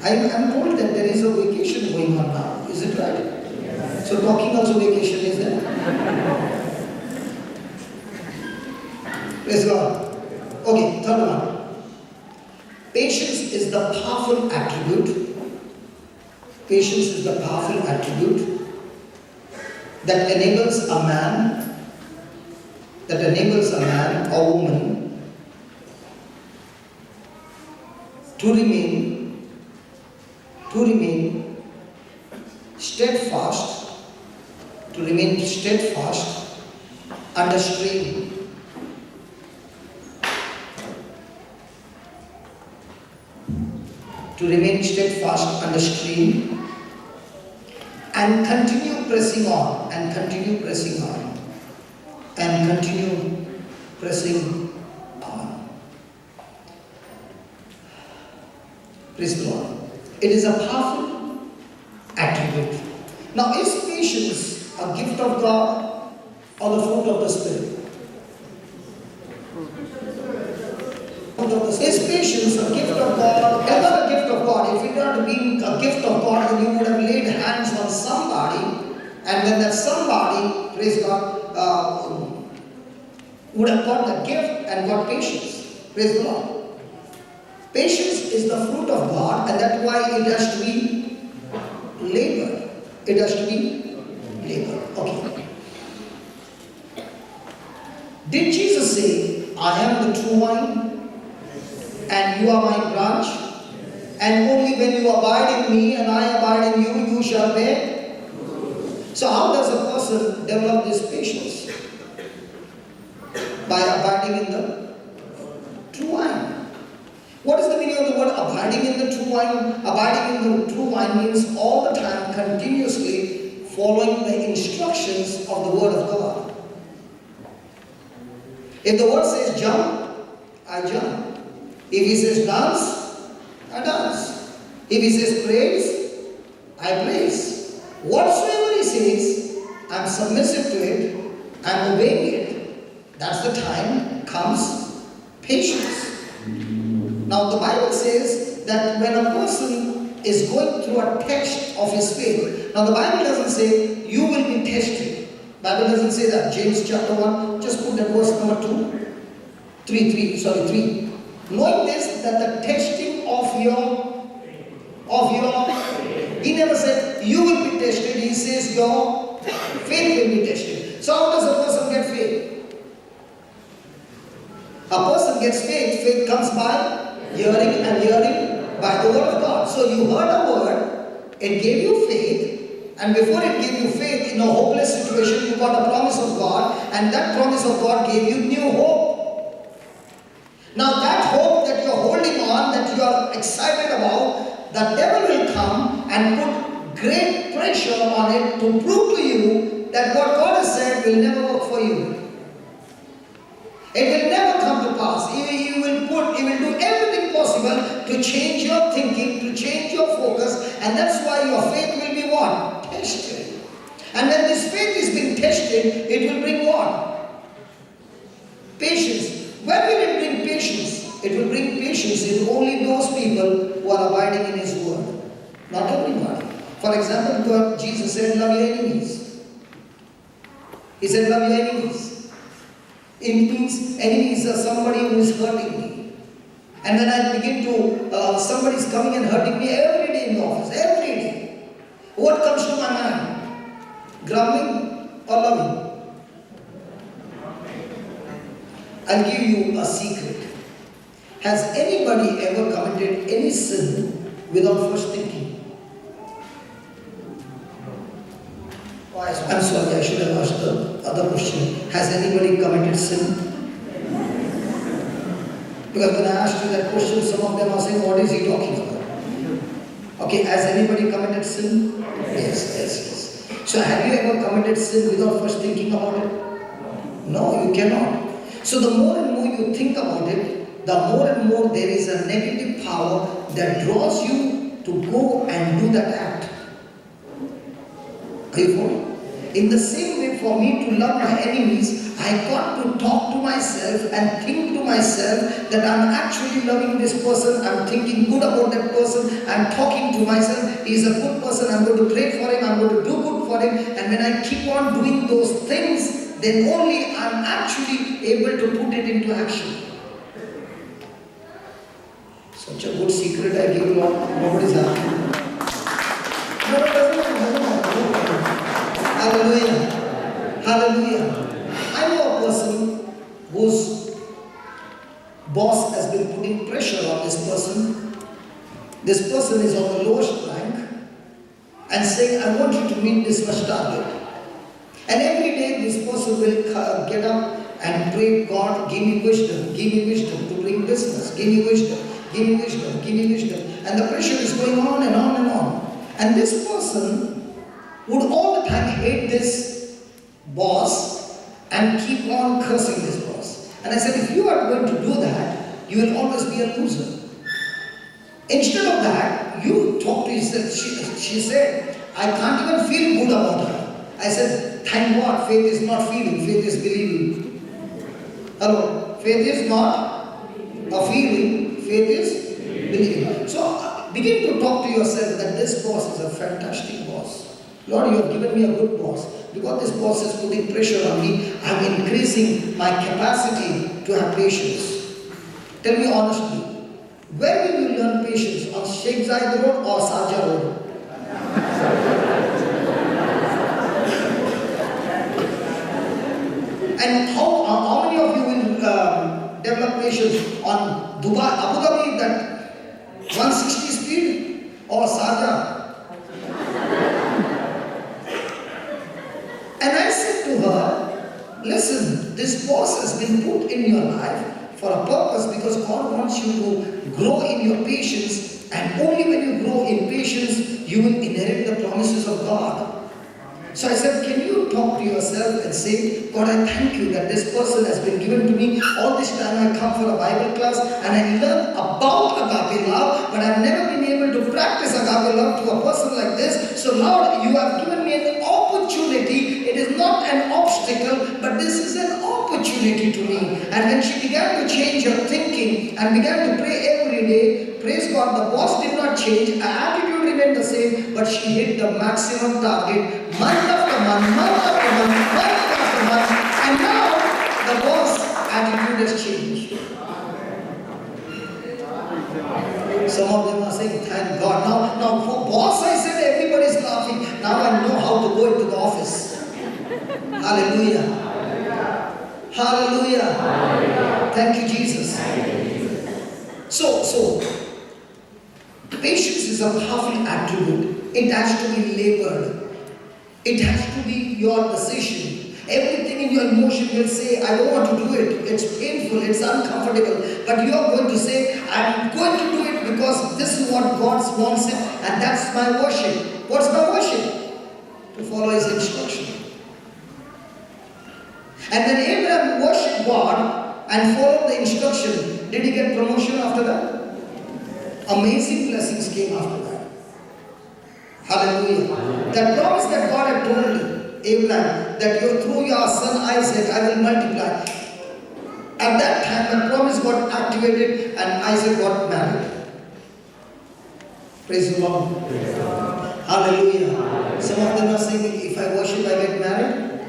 I'm told that there is a vacation going on now. Is it right? So talking also vacation is there? Praise God. Okay, third one. Patience is the powerful attribute. Patience is the powerful attribute that enables a man or woman to remain steadfast under strain. To remain steadfast under strain and continue pressing on and continue pressing on and continue pressing on. Praise the Lord. It is a powerful attribute. Now, is patience a gift of God or the fruit of the Spirit? Is patience a gift of God? Ever a gift of God? If it had been a gift of God, then you would have laid hands on somebody, and when that somebody, praise God, would have got the gift and got patience. Praise the Lord. Patience is the fruit of God, and that's why it has to be labor. It has to be labor. Okay. Did Jesus say, I am the true vine? And you are my branch, and only when you abide in me and I abide in you, you shall bear. So how does a person develop this patience? By abiding in the true vine. What is the meaning of the word abiding in the true vine? Abiding in the true vine means all the time, continuously following the instructions of the word of God. If the word says jump, I jump. If he says dance, I dance. If he says praise, I praise. Whatsoever he says, I'm submissive to it, I'm obeying it. That's the time comes patience. Now the Bible says that when a person is going through a test of his faith, now the Bible doesn't say you will be tested. Bible doesn't say that. James chapter 1, just put that verse number 3. Knowing this, that the testing of your, he never said you will be tested, he says your faith will be tested. So how does a person get faith? A person gets faith. Faith comes by hearing, and hearing by the word of God. So you heard a word, it gave you faith, and before it gave you faith in a hopeless situation, you got a promise of God, and that promise of God gave you new hope. Now that hope that you are holding on, that you are excited about, the devil will come and put great pressure on it to prove to you that what God has said will never work for you. It will never come to pass. He will do everything possible to change your thinking, to change your focus, and that's why your faith will be what? Tested. And when this faith is being tested, it will bring what? Patience. When will it bring patience? It will bring patience in only those people who are abiding in His word. Not everybody. For example, God, Jesus said, love your enemies. He said, love your enemies. It means enemies are somebody who is hurting me. And when I begin to, somebody is coming and hurting me every day in the office, every day. What comes to my mind? Grumbling or loving? I'll give you a secret. Has anybody ever committed any sin without first thinking? I'm sorry, I should have asked the other question. Has anybody committed sin? Because when I asked you that question, some of them are saying, what is he talking about? Okay, has anybody committed sin? Yes. So have you ever committed sin without first thinking about it? No, you cannot. So the more and more you think about it, the more and more there is a negative power that draws you to go and do that act. Are you following? In the same way, for me to love my enemies, I got to talk to myself and think to myself that I'm actually loving this person, I'm thinking good about that person, I'm talking to myself, he's a good person, I'm going to pray for him, I'm going to do good for him, and when I keep on doing those things, then only I'm actually able to put it into action. Such a good secret I give you all. Nobody's happy. No, it doesn't matter. Hallelujah. Hallelujah. I know a person whose boss has been putting pressure on this person. This person is on the lowest rank and saying, I want you to meet this much target. And every day this person will get up and pray, God, give me wisdom to bring business, give me wisdom. And the pressure is going on and on and on. And this person would all the time hate this boss and keep on cursing this boss. And I said, if you are going to do that, you will always be a loser. Instead of that, you talk to yourself. She said, I can't even feel good about her. I said, thank God, faith is not feeling, faith is believing. Hello, faith is not a feeling, faith is believing. So begin to talk to yourself that this boss is a fantastic boss. Lord, you have given me a good boss. Because this boss is putting pressure on me, I'm increasing my capacity to have patience. Tell me honestly, where will you learn patience? On Sheikh Zayed Road or Sarja Road? And how many of you will develop patience on Dubai, Abu Dhabi, that 160 speed or Sarja? And I said to her, listen, this boss has been put in your life for a purpose because God wants you to grow in your patience, and only when you grow in patience, you will inherit the promises of God. So I said, can you talk to yourself and say, God, I thank you that this person has been given to me. All this time I come for a Bible class and I learn about agape love, but I've never been able to practice agape love to a person like this. So Lord, you have given me an opportunity. It is not an obstacle, but this is an opportunity to me. And when she began to change her thinking and began to pray every day, praise God, the boss did not change, her attitude remained the same, but she hit the maximum target month after month, and now the boss' attitude has changed. Some of them are saying, thank God. Now for boss I said everybody's laughing. Now I know how to go into the office. Hallelujah. Hallelujah. Thank you, Jesus. So patience is a powerful attribute. It has to be labored. It has to be your decision. Everything in your emotion will say, I don't want to do it. It's painful, it's uncomfortable. But you are going to say, I'm going to do it because this is what God wants it, and that's my worship. What's my worship? To follow His instruction. And when Abraham worshipped God and followed the instruction, did he get promotion after that? Amazing blessings came after that. Hallelujah. That promise that God had told Abraham that through your son Isaac I will multiply. At that time, the promise got activated and Isaac got married. Praise the Lord. Hallelujah. Some of them are saying, if I worship, I get married.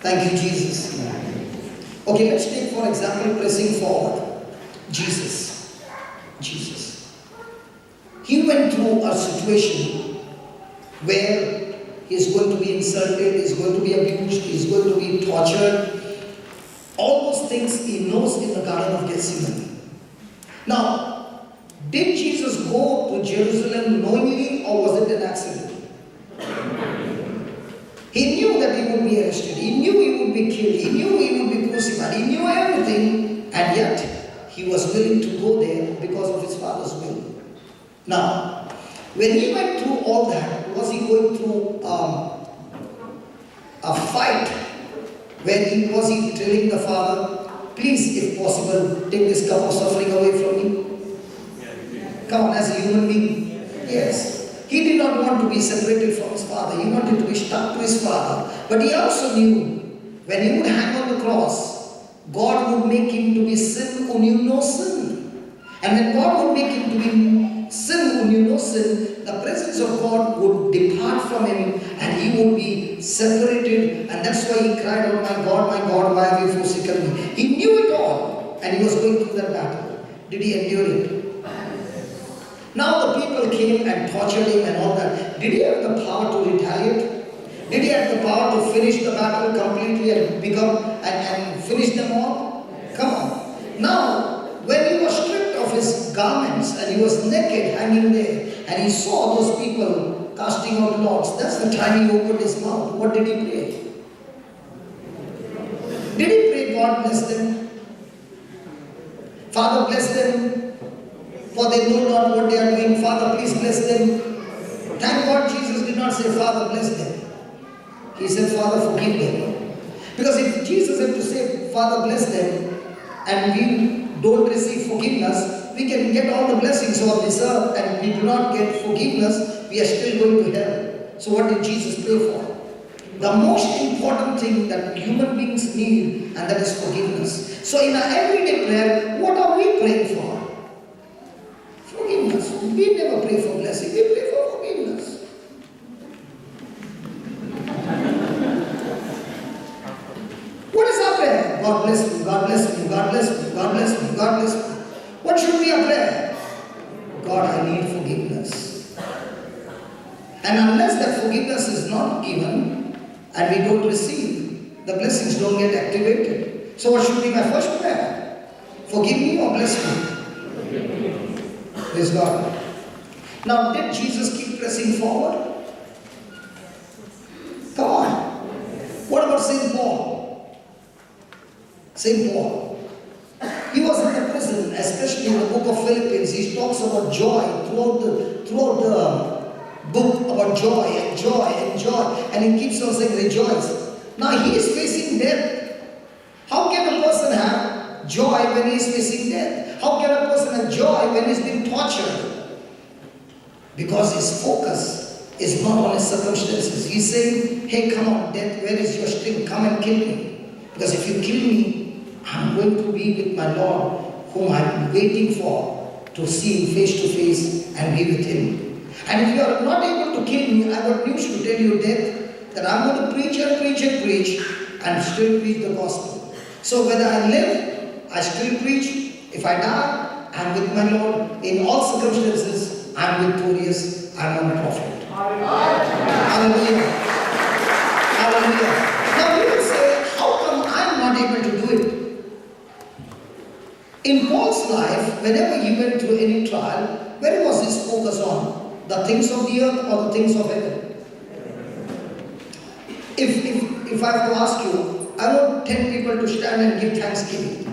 Thank you, Jesus. Okay, let's take for example, pressing forward. Jesus. He went through a situation where he is going to be insulted, he is going to be abused, he is going to be tortured. All those things he knows in the Garden of Gethsemane. Now, did Jesus go to Jerusalem knowingly or was it an accident? He knew that he would be arrested, he knew he would be killed, he knew he would be crucified, he knew everything, and yet he was willing to go there because of his Father's will. Now, when he went through all that, was he going through a fight where was he telling the Father, please, if possible, take this cup of suffering away from me? Come on, as a human being. Yes. He did not want to be separated from his Father. He wanted to be stuck to his Father. But he also knew when he would hang on the cross, God would make him to be sin who knew no sin. And when God would make him to be sin who knew no sin, the presence of God would depart from him and he would be separated. And that's why he cried out, my God, why have you forsaken me? He knew it all and he was going through that battle. Did he endure it? Now the people came and tortured him and all that. Did he have the power to retaliate? Did he have the power to finish the battle completely and finish them all? Come on. Now, when he was stripped of his garments and he was naked hanging there and he saw those people casting out lots, that's the time he opened his mouth. What did he pray? Did he pray, God bless them? Father, bless them, for they know not what they are doing. Father, please bless them. Thank God Jesus did not say, Father, bless them. He said, Father, forgive them. Because if Jesus had to say, Father, bless them, and we don't receive forgiveness, we can get all the blessings of this earth and we do not get forgiveness, we are still going to hell. So what did Jesus pray for? The most important thing that human beings need, and that is forgiveness. So in our everyday prayer, what are we praying for? Forgiveness. We never pray for blessing, we pray for forgiveness. What is our prayer? God bless me, God bless me, God bless me, God bless me, God bless me. What should be our prayer? God, I need forgiveness. And unless that forgiveness is not given and we don't receive, the blessings don't get activated. So what should be my first prayer? Forgive me or bless me? Praise God. Now, did Jesus keep pressing forward? Come on. What about St. Paul? St. Paul. He was in the prison, especially in the book of Philippians. He talks about joy throughout the book, about joy and joy and joy. And he keeps on saying rejoice. Now he is facing death. How can a person have joy when he is facing death? How can a person have joy when he is being tortured? Because his focus is not on his circumstances. He's saying, hey, come on, death, where is your sting? Come and kill me. Because if you kill me, I'm going to be with my Lord, whom I'm waiting for, to see him face to face and be with him. And if you are not able to kill me, I got news to tell you, death, that I'm going to preach and preach and preach and still preach the gospel. So whether I live, I still preach. If I die, I'm with my Lord. In all circumstances, I'm victorious. I'm a prophet. Hallelujah. Hallelujah. Now you will say, how come I'm not able to do it? In Paul's life, whenever he went through any trial, where was his focus on? The things of the earth or the things of heaven? If I have to ask you, I want 10 people to stand and give thanksgiving.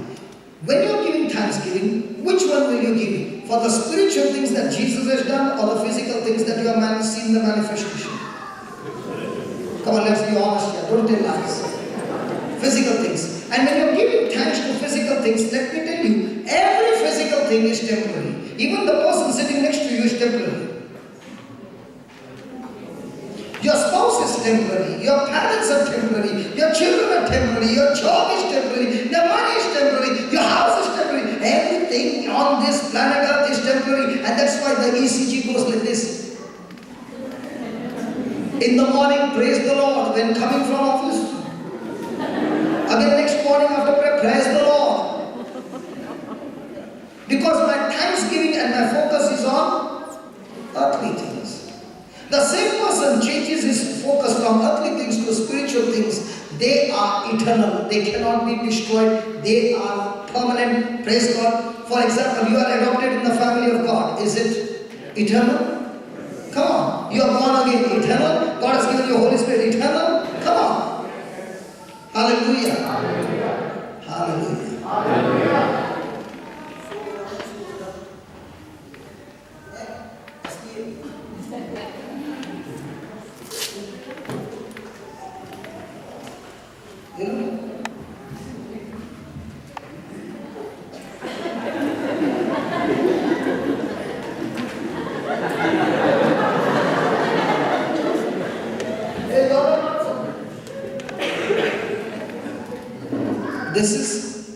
When you are giving thanksgiving, which one will you give? For the spiritual things that Jesus has done or the physical things that you have seen the manifestation? Come on, let's be honest here. Don't tell lies. Physical things. And when you're giving thanks to physical things, let me tell you, every physical everything is temporary. Even the person sitting next to you is temporary. Your spouse is temporary, your parents are temporary, your children are temporary, your job is temporary, your money is temporary, your house is temporary. Everything on this planet Earth is temporary, and that's why the ECG goes like this. In the morning, praise the Lord when coming from office. Again next morning after prayer, praise the Lord. Because my thanksgiving and my focus is on earthly things. The same person changes his focus from earthly things to spiritual things. They are eternal. They cannot be destroyed. They are permanent. Praise God. For example, you are adopted in the family of God. Is it eternal? Come on. You are born again. Eternal. God has given you Holy Spirit. Eternal. Come on. Hallelujah. Hallelujah. Hallelujah. Hallelujah. You know? This is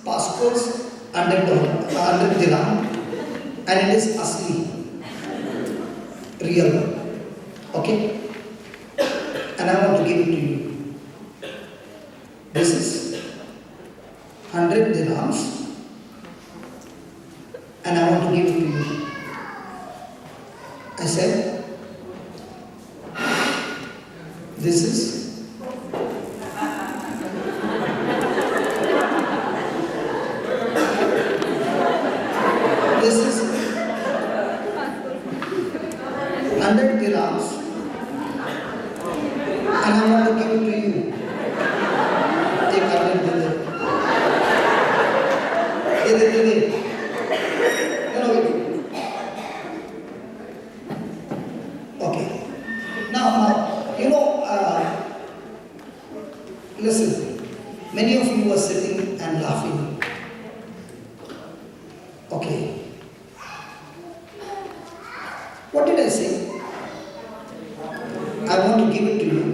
pastor's $100 dirham, and it is asli, real one. Okay? And I want to give it to you. This is 100 dirhams, and I want to give it to you. I said, this is This is 100 dirhams, and I want to give it to you. Take 100 dirhams. No, wait. Okay. Now, you know, listen. Many of you are sitting and laughing. Okay. What did I say? I want to give it to you.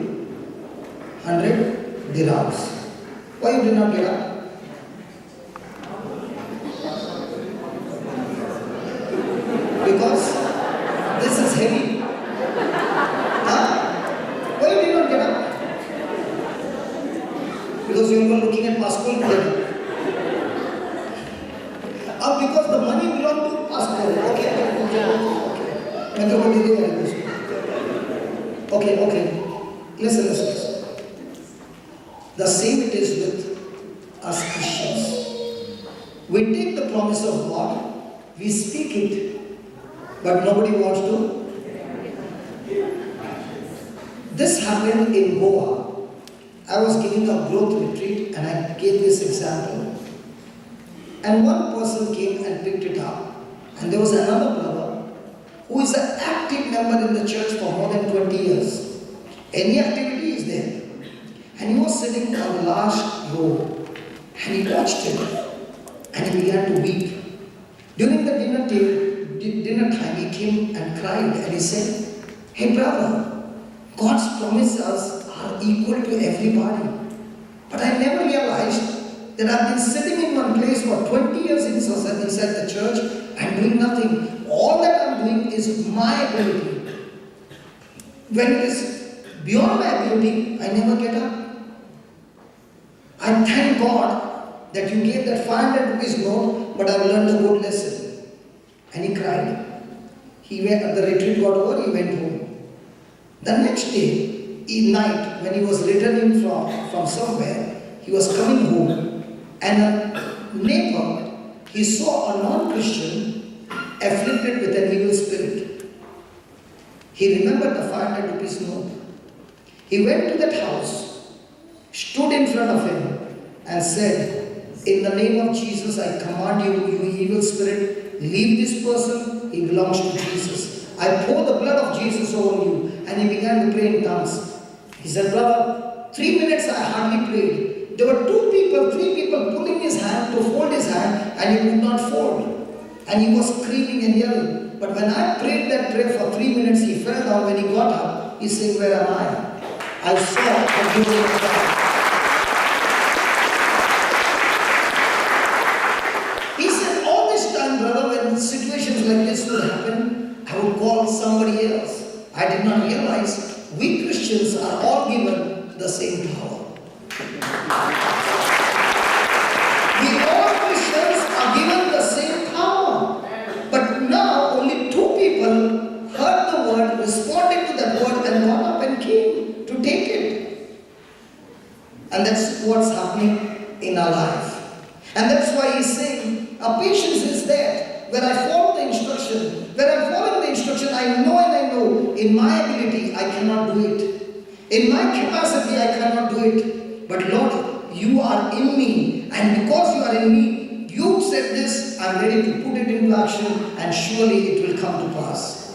100 dirhams. Why you did not get up? Because this is heavy. Huh? Why you did not get up? Because you were looking at Pascal together. Because the money belongs to Pascal. Okay. Listen. The same it is with us Christians. We take the promise of God, we speak it, but nobody wants to. This happened in Goa. I was giving a growth retreat and I gave this example. And one person came and picked it up. And there was another brother who is an active member in the church for more than 20 years. Any activity is there. And he was sitting on the last row. And he watched him. And he began to weep. During the dinner time, he came and cried. And he said, "Hey brother, God's promises are equal to everybody. But I never realized that I've been sitting in one place for 20 years inside the church and doing nothing. All that I'm doing is my ability. When it is beyond my ability, I never get up. I thank God that you gave that 500 rupees note, but I've learned a good lesson." And he cried. The retreat got over, he went home. The next day, night, when he was returning from somewhere, he was coming home, and a neighbor, he saw a non-Christian afflicted with an evil spirit. He remembered the 500 rupees note. He went to that house, stood in front of him, and said, "In the name of Jesus, I command you, you evil spirit, leave this person, he belongs to Jesus. I pour the blood of Jesus over you." And he began to pray in tongues. He said, "Brother, 3 minutes I hardly prayed. There were 3 people pulling his hand to fold his hand, and he would not fold. and he was screaming and yelling. But when I prayed that prayer for 3 minutes, he fell down. When he got up, he said, "Where am I?" I saw the glory of God. He said, all this time, brother, when situations like this would happen, I would call somebody else. I did not realize we Christians are all given the same power. We all Christians are given the same power. But now only 2 people heard the word, responded to that word, and got up and came to take it. And that's what's happening in our life. And that's why he's saying, our patience is there. When I follow the instruction, when I'm following the instruction, I know and I know in my ability I cannot do it. In my capacity I cannot do it. But Lord, you are in me, and because you are in me, you said this, I'm ready to put it into action, and surely it will come to pass.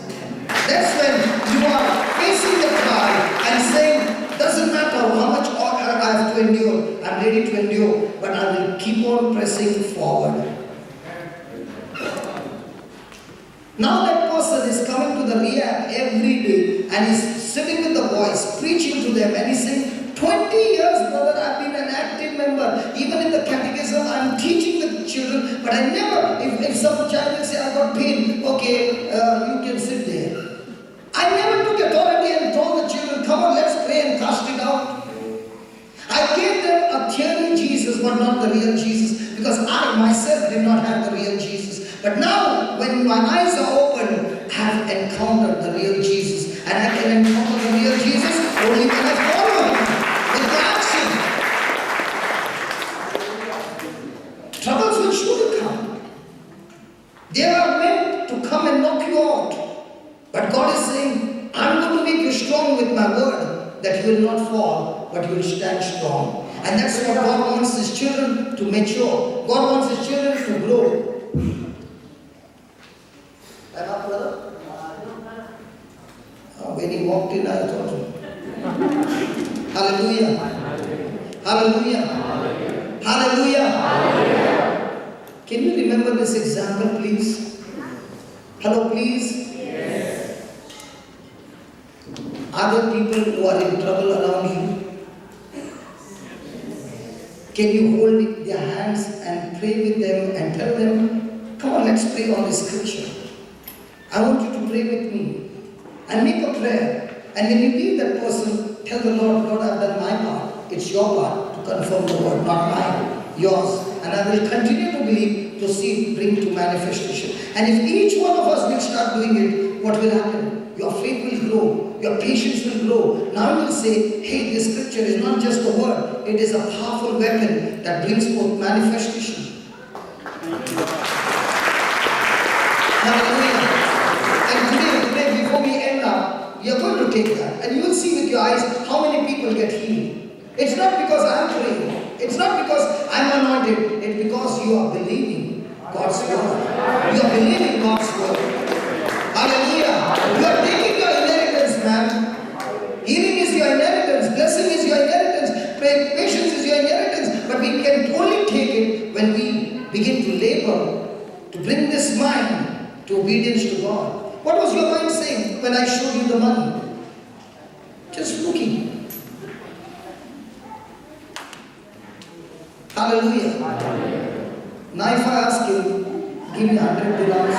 That's when you are facing the trial and saying, doesn't matter how much order I have to endure, I'm ready to endure, but I will keep on pressing forward. Now that person is coming to the rehab every day and is sitting with the boys, preaching to them, and he's saying, 20 years, brother, I've been an active member. Even in the catechism, I'm teaching the children, but I never, if some child will say, I got pain, okay, you can sit there. I never took authority and told the children, come on, let's pray and cast it out. I gave them a theory Jesus, but not the real Jesus, because I myself did not have the real Jesus. But now, when my eyes are open, I have encountered the real Jesus. And I can encounter the real Jesus only when I follow him with the action. Troubles will surely come. They are meant to come and knock you out. But God is saying, I'm going to make you strong with my word, that you will not fall, but you will stand strong. And that's what God wants his children to mature. God wants his children to grow. Am I up, brother? When he walked in, I thought, hallelujah. Hallelujah. Hallelujah. Can you remember this example, please? Hello, please. Are there people who are in trouble around you? Can you hold their hands and pray with them and tell them, come on, let's pray on this scripture. I want you to pray with me and make a prayer. And when you leave that person, tell the Lord, Lord, I've done my part. It's your part to confirm the word, not mine, yours. And I will continue to believe to see it bring to manifestation. And if each one of us will start doing it, what will happen? Your faith will grow. Your patience will grow. Now you will say, hey, this scripture is not just a word. It is a powerful weapon that brings forth manifestation. Hallelujah. And today, before we end up, you're going to take that. And you will see with your eyes how many people get healed. It's not because I'm praying. It's not because I'm anointed. It's because you are believing God's word. You are believing God's word. Hallelujah. You are taking your inheritance, man. Healing is your inheritance. Blessing is your inheritance. Patience is your inheritance. But we can only take it when we begin to labor to bring this mind to obedience to God. What was your mind saying when I showed you the money? Just looking. Hallelujah. Now if I ask you, give me 100 dirhams.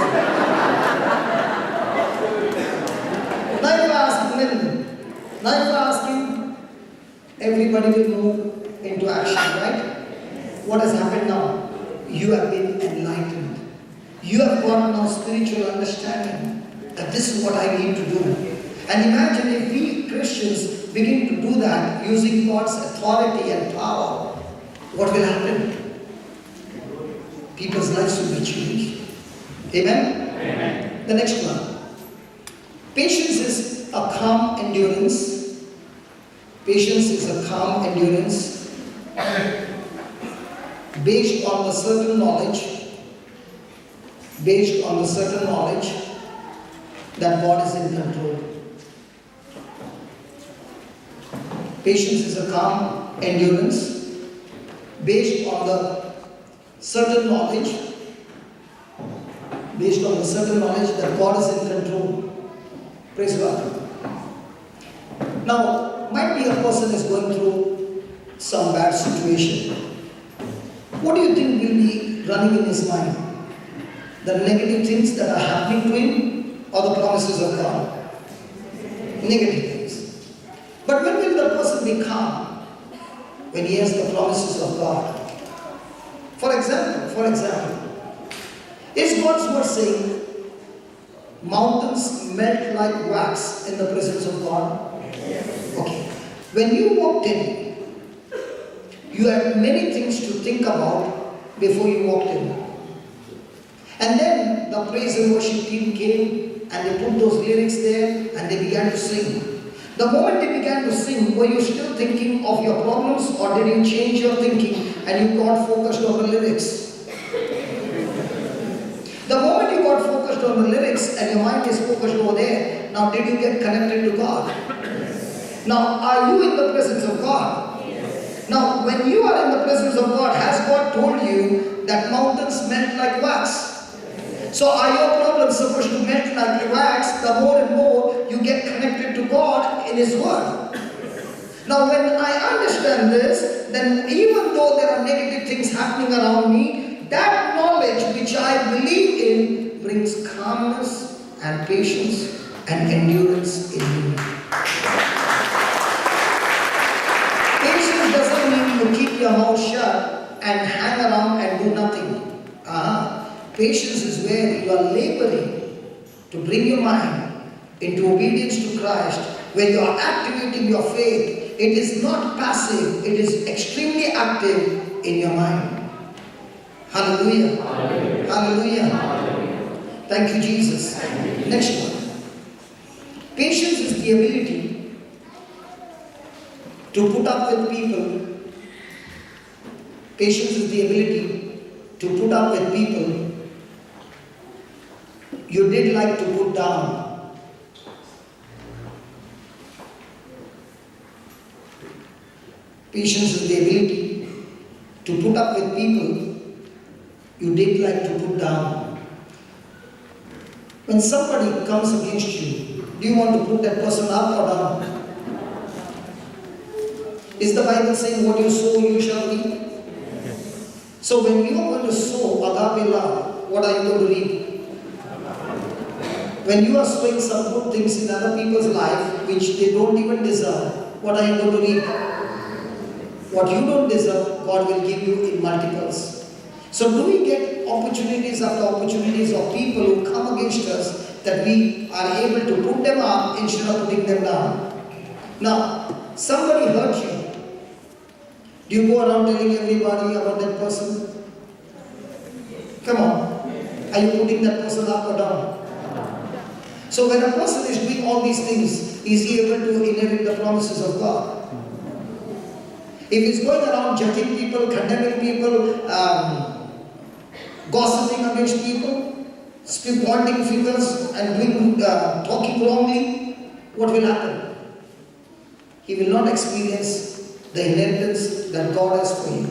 Now if I ask a million. Now if I ask you, everybody will move into action, right? What has happened now? You have been enlightened. You have got now spiritual understanding that this is what I need to do. And imagine if we Christians begin to do that using God's authority and power, what will happen? People's lives will be changed. Amen? Amen. The next one. Patience is a calm endurance. Patience is a calm endurance based on the certain knowledge that God is in control. Patience is a calm endurance based on the certain knowledge based on the certain knowledge that God is in control. Praise God. Now, might be a person is going through some bad situation. What do you think will be running in his mind? The negative things that are happening to him or the promises of God? Negative things. But when will the person be calm? When he has the promises of God. For example, is God's word saying mountains melt like wax in the presence of God? Okay. When you walked in, you had many things to think about before you walked in. And then the praise and worship team came and they put those lyrics there and they began to sing. The moment they began to sing, were you still thinking of your problems or did you change your thinking and you got focused on the lyrics? The moment you got focused on the lyrics and your mind is focused over there, now did you get connected to God? Now, are you in the presence of God? Now, when you are in the presence of God, has God told you that mountains melt like wax? So are your problems supposed to melt like wax? The more and more you get connected to God in His Word. Now when I understand this, then even though there are negative things happening around me, that knowledge which I believe in brings calmness and patience and endurance in me. Patience doesn't mean you keep your mouth shut and hang around and do nothing. Patience is where you are laboring to bring your mind into obedience to Christ, where you are activating your faith. It is not passive, it is extremely active in your mind. Hallelujah. Hallelujah. Hallelujah. Hallelujah. Thank you, Jesus. Next one. Patience is the ability to put up with people. Patience is the ability to put up with people you did like to put down. Patience is the ability to put up with people you did like to put down. When somebody comes against you, do you want to put that person up or down? Is the Bible saying what you sow you shall reap? So when you are going to sow agape love, what are you going to reap? When you are sowing some good things in other people's life which they don't even deserve, what are you going to reap? What you don't deserve, God will give you in multiples. So do we get opportunities after opportunities of people who come against us that we are able to put them up instead of putting them down? Now, somebody hurt you. Do you go around telling everybody about that person? Come on. Are you putting that person up or down? So when a person is doing all these things, is he able to inherit the promises of God? If he's going around judging people, condemning people, gossiping against people, pointing fingers and talking wrongly, what will happen? He will not experience the inheritance that God has for you.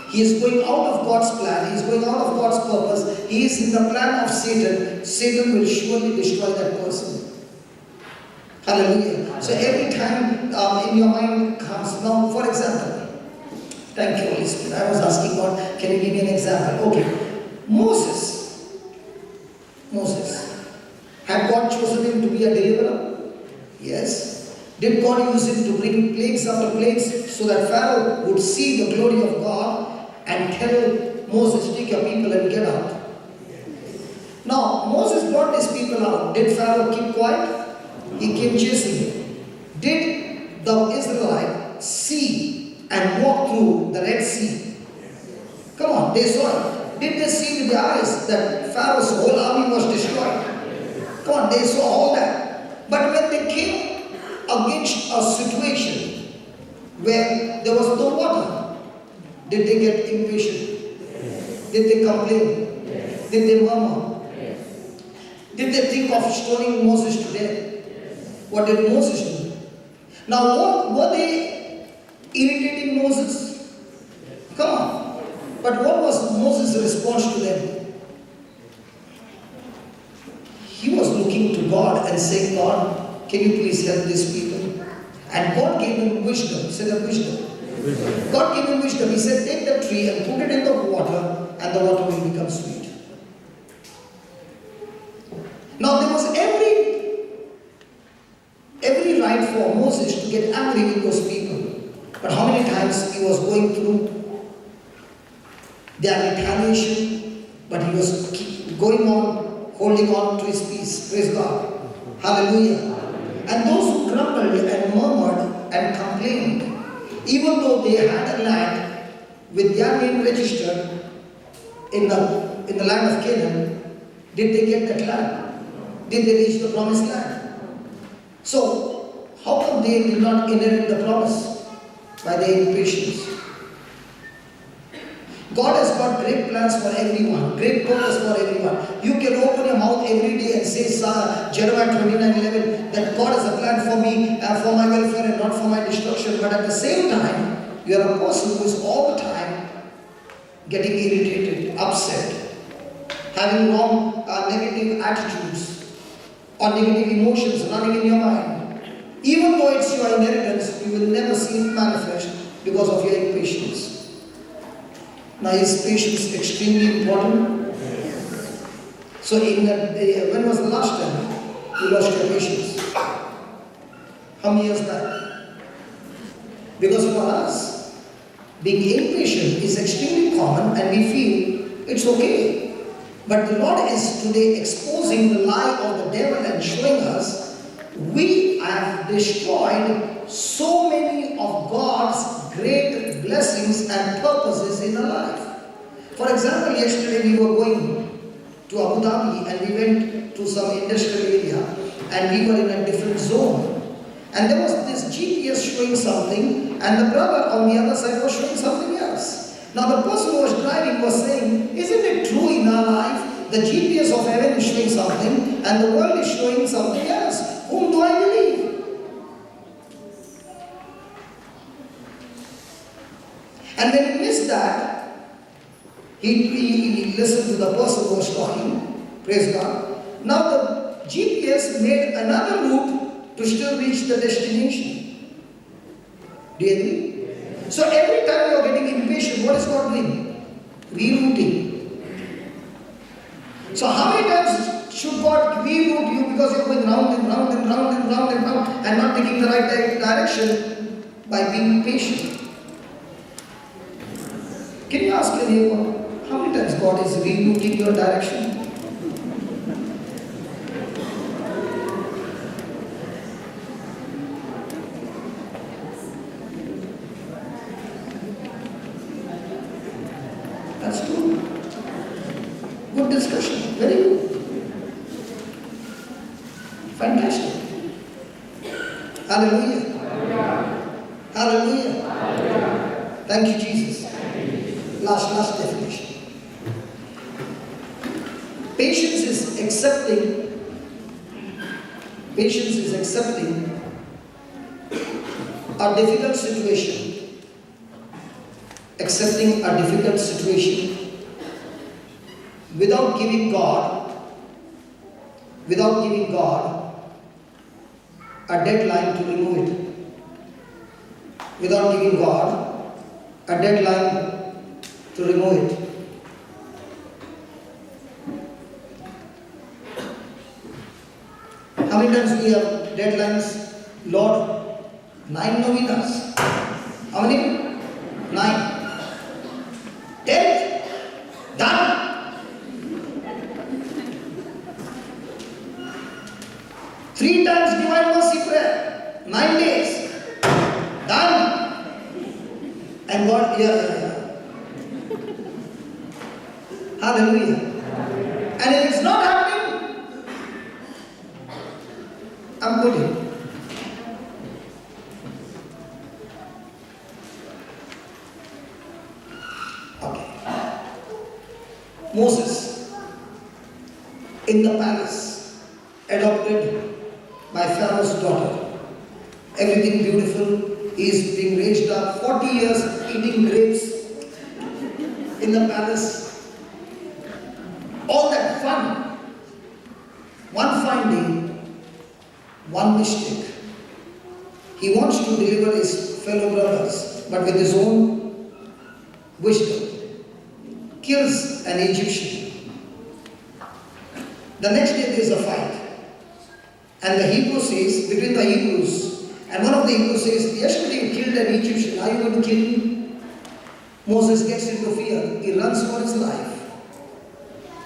He is going out of God's plan. He is going out of God's purpose. He is in the plan of Satan. Satan will surely destroy that person. Hallelujah. So every time in your mind comes, now for example, thank you Holy Spirit. I was asking God, can you give me an example? Okay. Moses. Had God chosen him to be a deliverer? Yes. Did God use him to bring plagues after plagues so that Pharaoh would see the glory of God and tell Moses, take your people and get out? Now, Moses brought his people out. Did Pharaoh keep quiet? He came chasing him. Did the Israelites see and walk through the Red Sea? Come on, they saw it. Did they see with their eyes that Pharaoh's whole army was destroyed? Come on, they saw all that. But when they came against a situation where there was no water, did they get impatient? Did they complain? Did they murmur? Did they think of stoning Moses to death? What did Moses do? Now, were they irritating Moses? Come on. But what was Moses' response to them? looking to God and saying, God, can you please help these people? And God gave him wisdom. Say that wisdom. God gave him wisdom. He said, take the tree and put it in the water, and the water will become sweet. Now there was every right for Moses to get angry with those people. But how many times he was going through their retaliation, but he was going on, holding on to his peace. Praise God. Hallelujah. And those who grumbled and murmured and complained, even though they had a land with their name registered in the land of Canaan, did they get that land? Did they reach the promised land? So, how come they did not inherit the promise? By their impatience. God has got great plans for everyone, great purpose for everyone. You can open your mouth every day and say, Jeremiah 29:11, that God has a plan for me, for my welfare and not for my destruction. But at the same time, you are a person who is all the time getting irritated, upset, having wrong negative attitudes or negative emotions running in your mind. Even though it's your inheritance, you will never see it manifest because of your impatience. Now, is patience extremely important? So, when was the last time you lost your patience? How many years back? Because for us, being impatient is extremely common and we feel it's okay. But the Lord is today exposing the lie of the devil and showing us we have destroyed so many of God's great blessings and purposes in our life. For example, yesterday we were going to Abu Dhabi and we went to some industrial area and we were in a different zone. And there was this GPS showing something and the brother on the other side was showing something else. Now the person who was driving was saying, isn't it true in our life, the GPS of heaven is showing something and the world is showing something else? Whom do I believe? And when he missed that, he listened to the person who was talking. Praise God. Now the GPS made another route to still reach the destination. Do you agree? So every time you are getting impatient, what is God doing? Rerouting. So how many times should God reroute you because you are going round and round and round and round and round and not taking the right direction by being patient? Can you ask your neighbor, how many times God is rerouting your direction? That's true. Good discussion. Very good. Fantastic. Hallelujah. Hallelujah. Hallelujah. Thank you, Jesus. Last definition. Patience is accepting a difficult situation. Accepting a difficult situation without giving God a deadline to remove it. Without giving God a deadline to remove it. How many times we have deadlines? Lord, 9 novenas. How many? 9. 10. Done. 3 times Divine Mercy Prayer. 9 days. Done. And God, Hallelujah. And if it's not happening, I'm quitting. Okay. Moses in the palace, adopted by Pharaoh's daughter. Everything beautiful. He is being raised up 40 years eating grapes in the palace. All that fun. One fine day, one mistake. He wants to deliver his fellow brothers, but with his own wisdom, kills an Egyptian. The next day there is a fight. And the Hebrew says, between the Hebrews, and one of the Hebrews says, yesterday you killed an Egyptian, are you going to kill me? Moses gets into fear. He runs for his life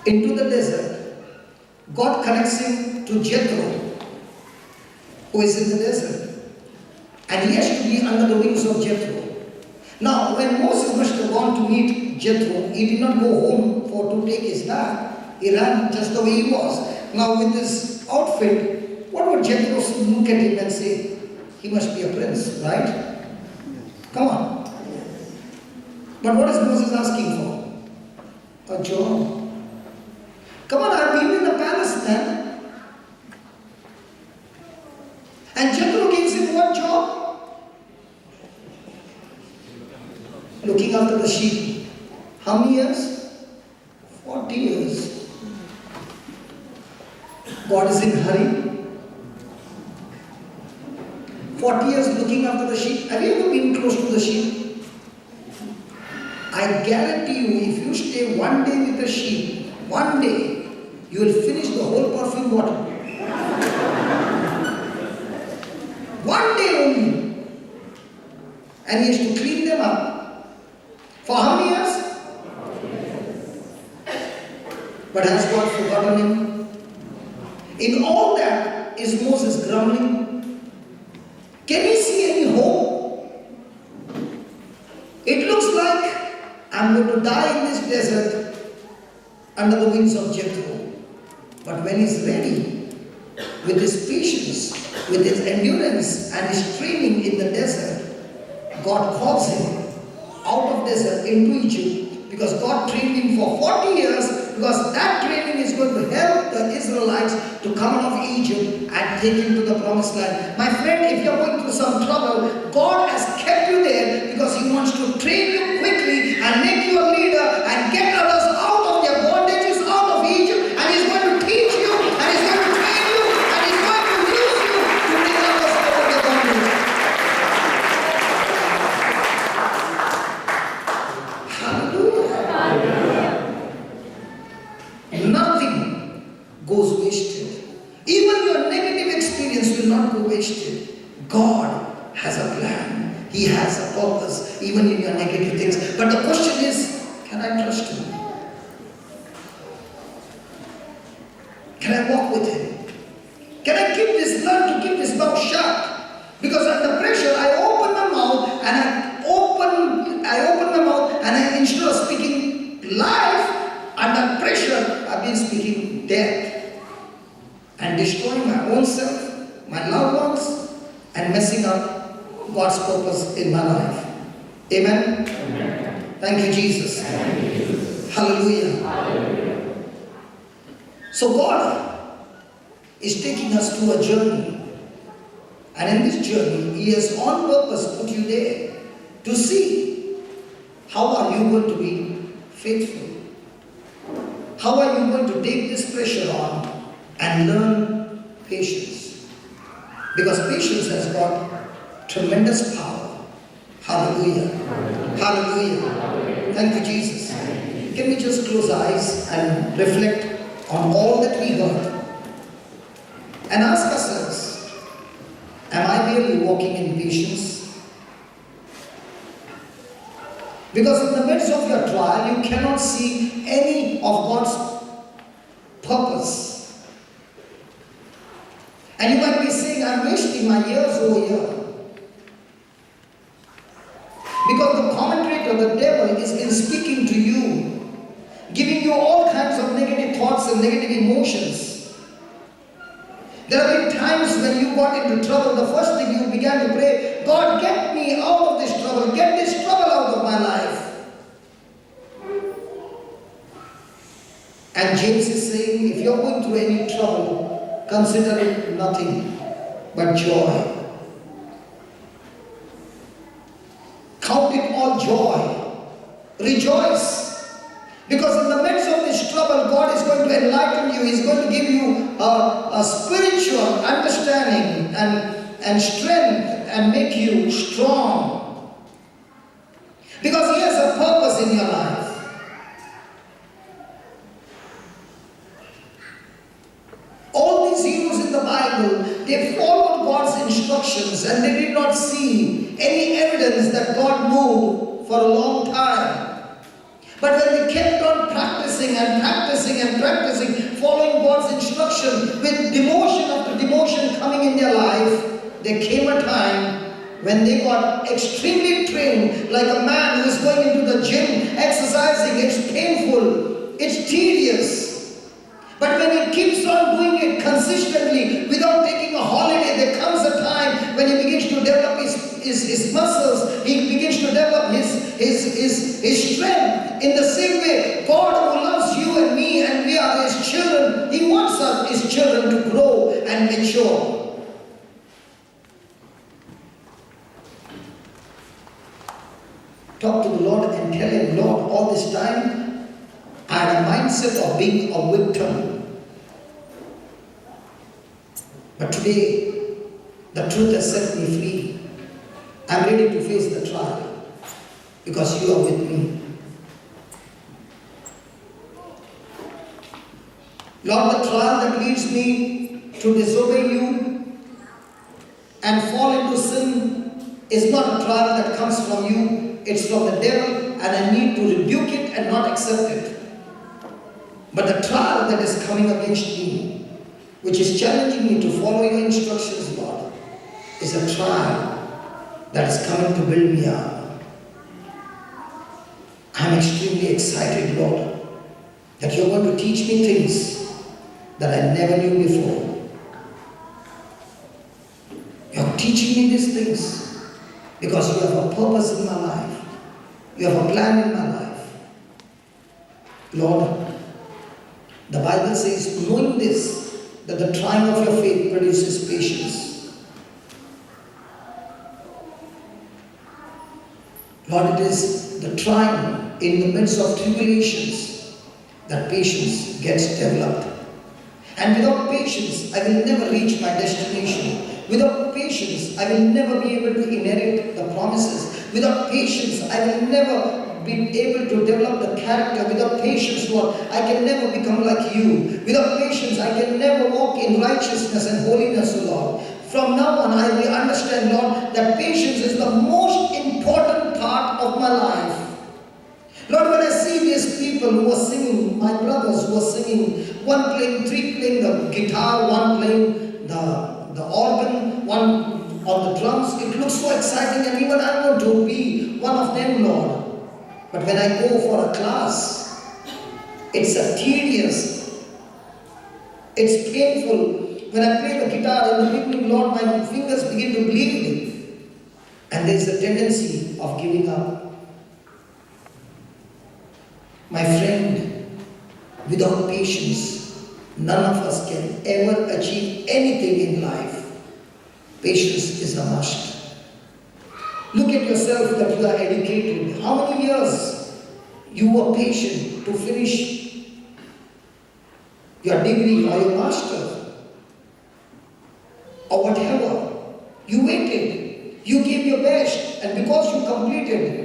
into the desert. God connects him to Jethro, who is in the desert. And he has to be under the wings of Jethro. Now, when Moses must have gone to meet Jethro, he did not go home to take his bath. He ran just the way he was. Now, with this outfit, what would Jethro look at him and say? He must be a prince, right? Come on. But what is Moses asking for? A job. Come on, I've been in the palace, man. And Jethro gives him what job? Looking after the sheep. How many years? 40 years. God is in a hurry. 40 years looking after the sheep. Have you ever been close to the sheep? I guarantee you, if you stay one day with the sheep, one day, you will finish the whole perfume bottle. One day only. And he has to clean them up. For how many years? But has God forgotten him? In all that, is Moses grumbling? Can he see any hope? It looks like I'm going to die in this desert under the wings of Jethro. But when he's ready, with his patience, with his endurance and his training in the desert, God calls him out of desert into Egypt, because God trained him for 40 years, because that training is going to help the Israelites to come out of Egypt and take him to the promised land. My friend, if you're going through some trouble, God has kept you there because he wants to train you quickly and make you a leader and get others out of their bondages, out of Egypt, and he's going to teach you, and he's going to train you, and he's going to use you to bring others out of their bondage. Nothing goes wasted. Even your negative experience will not go wasted. God has a plan. He has a purpose, even in your negative things. But the question is, can I trust him? Can I walk with him? Can I learn to keep this mouth shut? Because under pressure, I open my mouth and instead of speaking life, under pressure, I've been speaking death and destroying my own self, my loved ones, and messing up God's purpose in my life. Amen? Amen. Thank you, Jesus. Thank you, Jesus. Hallelujah. Hallelujah. So God is taking us through a journey. And in this journey, He has on purpose put you there to see how are you going to be faithful. How are you going to take this pressure on and learn patience? Because patience has got tremendous power. Hallelujah. Hallelujah. Hallelujah. Thank you, Jesus. Can we just close our eyes and reflect on all that we heard? And ask ourselves, am I really walking in patience? Because in the midst of your trial, you cannot see any of God's purpose. And you might be saying, I'm wasting my years over here. Because the commentator, the devil, is in speaking to you, giving you all kinds of negative thoughts and negative emotions. There have been times when you got into trouble, the first thing you began to pray, God, get me out of this trouble, get this trouble out of my life. And James is saying, if you're going through any trouble, consider it nothing but joy. Count it all joy. Rejoice. Because in the midst of this trouble, God is going to enlighten you. He's going to give you a spiritual understanding and strength and make you strong. Because He has a purpose in your life. All these heroes in the Bible, they followed God's instructions and they did not see any evidence that God moved for a long time. But when they kept on practicing and practicing and practicing, following God's instruction with demotion after demotion coming in their life, there came a time when they got extremely trained, like a man who is going into the gym, exercising. It's painful, it's tedious. But when he keeps on doing it consistently without taking a holiday, there comes a time when he begins to develop his muscles, he begins to develop his strength. In the same way, God who loves you and me and we are His children, He wants us, His children, to grow and mature. Talk to the Lord and tell Him, Lord, all this time I had a mindset of being a victim. But today, the truth has set me free. I'm ready to face the trial because You are with me. Lord, the trial that leads me to disobey You and fall into sin is not a trial that comes from You. It's from the devil, and I need to rebuke it and not accept it. But the trial that is coming against me, which is challenging me to follow Your instructions, Lord, is a trial that is coming to build me up. I'm extremely excited, Lord, that You're going to teach me things that I never knew before. You're teaching me these things because You have a purpose in my life. You have a plan in my life. Lord, the Bible says, knowing this, that the trying of your faith produces patience. Lord, it is the trying in the midst of tribulations that patience gets developed. And without patience, I will never reach my destination. Without patience, I will never be able to inherit the promises. Without patience, I will never be able to develop the character. Without patience, Lord, I can never become like You. Without patience, I can never walk in righteousness and holiness, Lord. From now on, I will understand, Lord, that patience is the most important part of my life. Lord, when I see these people who are singing, my brothers who are singing, three playing the guitar, one playing the organ, one on the drums, it looks so exciting, and even I want to be one of them, Lord. But when I go for a class, it's a tedious, it's painful. When I play the guitar in the beginning, Lord, my fingers begin to bleed, and there's a tendency of giving up. My friend, without patience, none of us can ever achieve anything in life. Patience is a must. Look at yourself that you are educated. How many years you were patient to finish your degree or your master or whatever? You waited. You gave your best, and because you completed,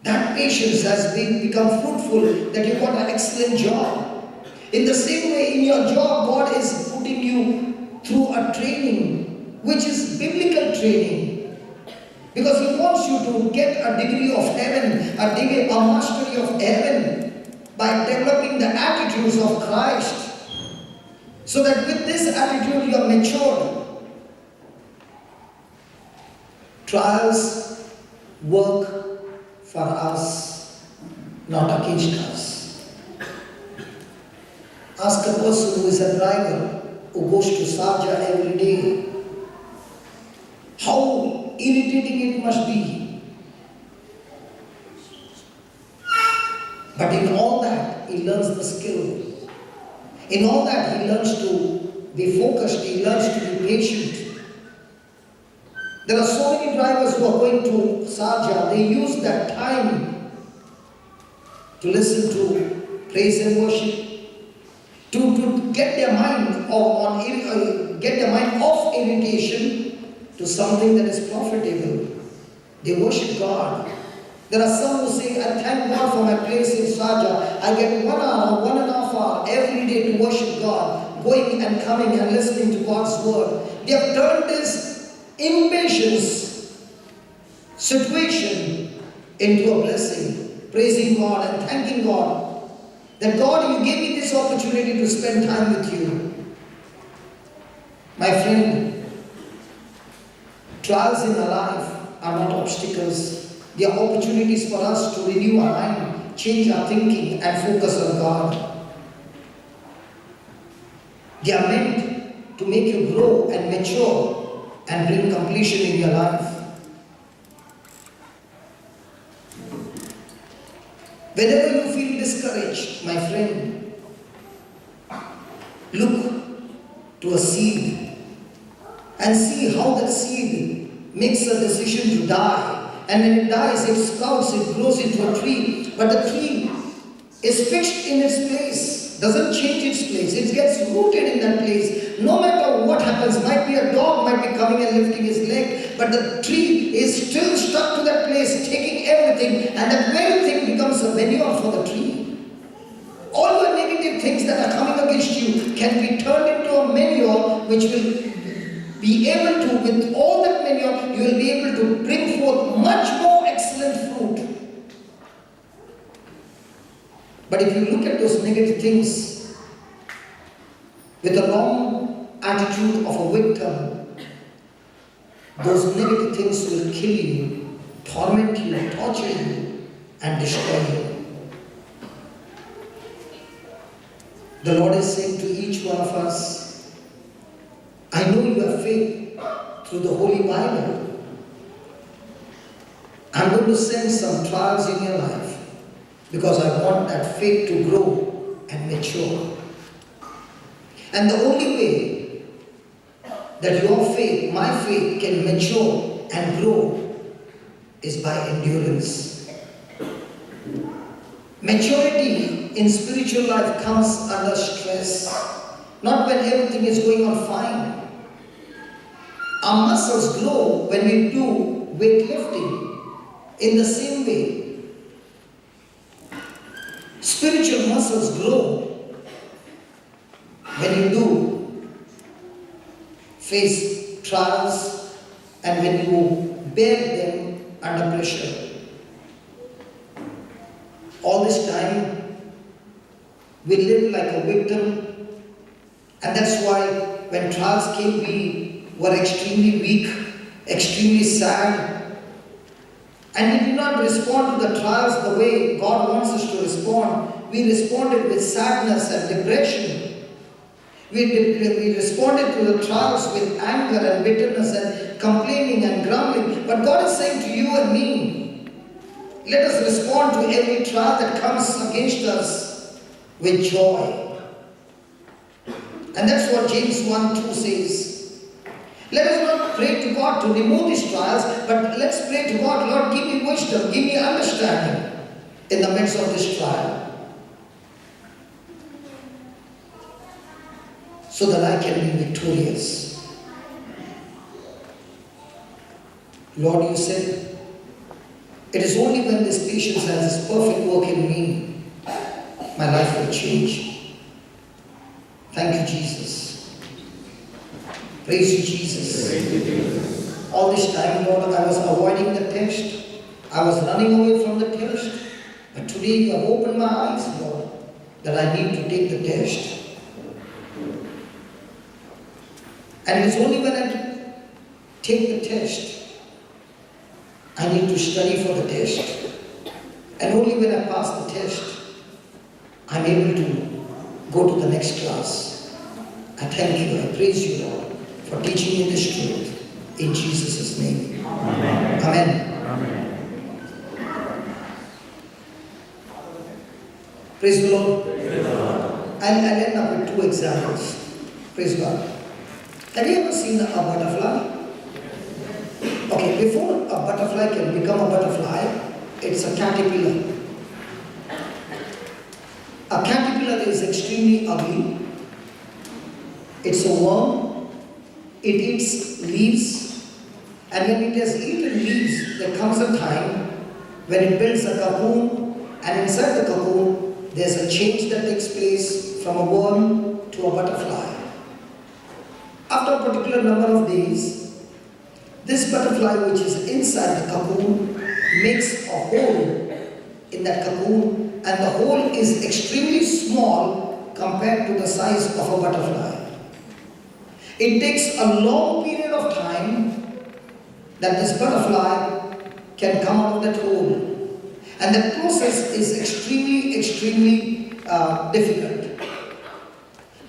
that patience has become fruitful, that you got an excellent job. In the same way, in your job, God is putting you through a training, which is biblical training. Because He wants you to get a degree of heaven, a mastery of heaven, by developing the attitudes of Christ. So that with this attitude, you are matured. Trials work for us, not against us. Ask a person who is a driver who goes to Sharjah every day, how irritating it must be. But in all that, he learns the skill. In all that, he learns to be focused, he learns to be patient. There are so many drivers who are going to Sharjah, they use that time to listen to praise and worship, to get their mind get their mind off irritation to something that is profitable. They worship God. There are some who say, I thank God for my place in Sharjah. I get 1 hour, 1.5 hours every day to worship God, going and coming and listening to God's word. They have turned this impatience situation into a blessing, praising God and thanking God that God, you gave me this opportunity to spend time with you. My friend, trials in our life are not obstacles. They are opportunities for us to renew our mind, change our thinking and focus on God. They are meant to make you grow and mature and bring completion in your life. Whenever you feel discouraged, my friend, look to a seed and see how that seed makes a decision to die. And when it dies, it sprouts, it grows into a tree. But the tree is fixed in its place, doesn't change its place. It gets rooted in that place. No matter what happens, might be a dog might be coming and lifting his leg, but the tree is still stuck to that place, taking everything, and that very thing becomes a manure for the tree. All your negative things that are coming against you can be turned into a manure which will be able to, with all that manure, you will be able to bring forth much more excellent fruit. But if you look at those negative things with a wrong attitude of a victim, those negative things will kill you, torment you, torture you, and destroy you. The Lord is saying to each one of us, I know you have faith through the Holy Bible. I'm going to send some trials in your life because I want that faith to grow and mature. And the only way that your faith, my faith, can mature and grow is by endurance. Maturity in spiritual life comes under stress. Not when everything is going on fine. Our muscles grow when we do weightlifting. In the same way, spiritual muscles grow when you do face trials and when you bear them under pressure. All this time, we live like a victim. And that's why when trials came, we were extremely weak, extremely sad. And we did not respond to the trials the way God wants us to respond. We responded with sadness and depression. We responded to the trials with anger and bitterness and complaining and grumbling. But God is saying to you and me, let us respond to every trial that comes against us with joy. And that's what James 1:2 says. Let us not pray to God to remove these trials, but let's pray to God, Lord, give me wisdom, give me understanding in the midst of this trial, so that I can be victorious. Lord, you said, it is only when this patience has its perfect work in me, my life will change. Thank you, Jesus. Praise you, Jesus. Praise you, Jesus. All this time, Lord, I was avoiding the test. I was running away from the test. But today you have opened my eyes, Lord, that I need to take the test. And it's only when I take the test, I need to study for the test. And only when I pass the test, I'm able to go to the next class. I thank you, I praise you, Lord, for teaching me this truth. In Jesus' name. Amen. Amen. Amen. Praise the Lord. Praise the Lord. I'll end up with 2 examples. Praise God. Have you ever seen a butterfly? Okay, before a butterfly can become a butterfly, it's a caterpillar. A caterpillar is extremely ugly. It's a worm. It eats leaves. And when it has eaten leaves, there comes a time when it builds a cocoon, and inside the cocoon, there's a change that takes place from a worm to a butterfly. After a particular number of days, this butterfly, which is inside the cocoon, makes a hole in that cocoon, and the hole is extremely small compared to the size of a butterfly. It takes a long period of time that this butterfly can come out of that hole, and that process is extremely difficult.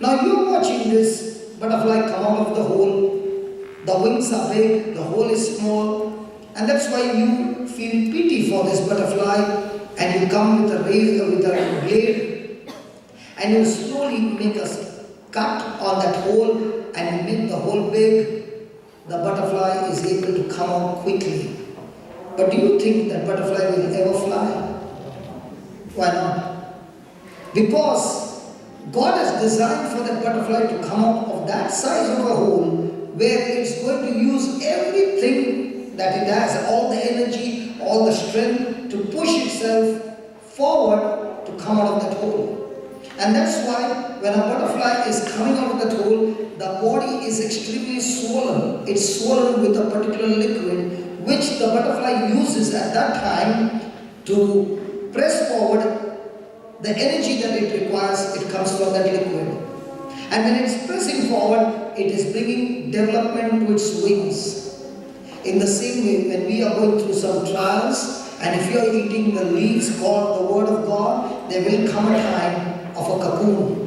Now you're watching this butterfly come out of the hole. The wings are big, the hole is small, and that's why you feel pity for this butterfly, and you come with a blade, and you slowly make a cut on that hole, and you make the hole big. The butterfly is able to come out quickly. But do you think that butterfly will ever fly? Why not? Because God has designed for that butterfly to come out of that size of a hole, where it's going to use everything that it has, all the energy, all the strength to push itself forward to come out of that hole. And that's why when a butterfly is coming out of that hole, the body is extremely swollen. It's swollen with a particular liquid, which the butterfly uses at that time to press forward. The energy that it requires, it comes from that liquid. And when it's pressing forward, it is bringing development to its wings. In the same way, when we are going through some trials, and if you are eating the leaves called the Word of God, there will come a time of a cocoon,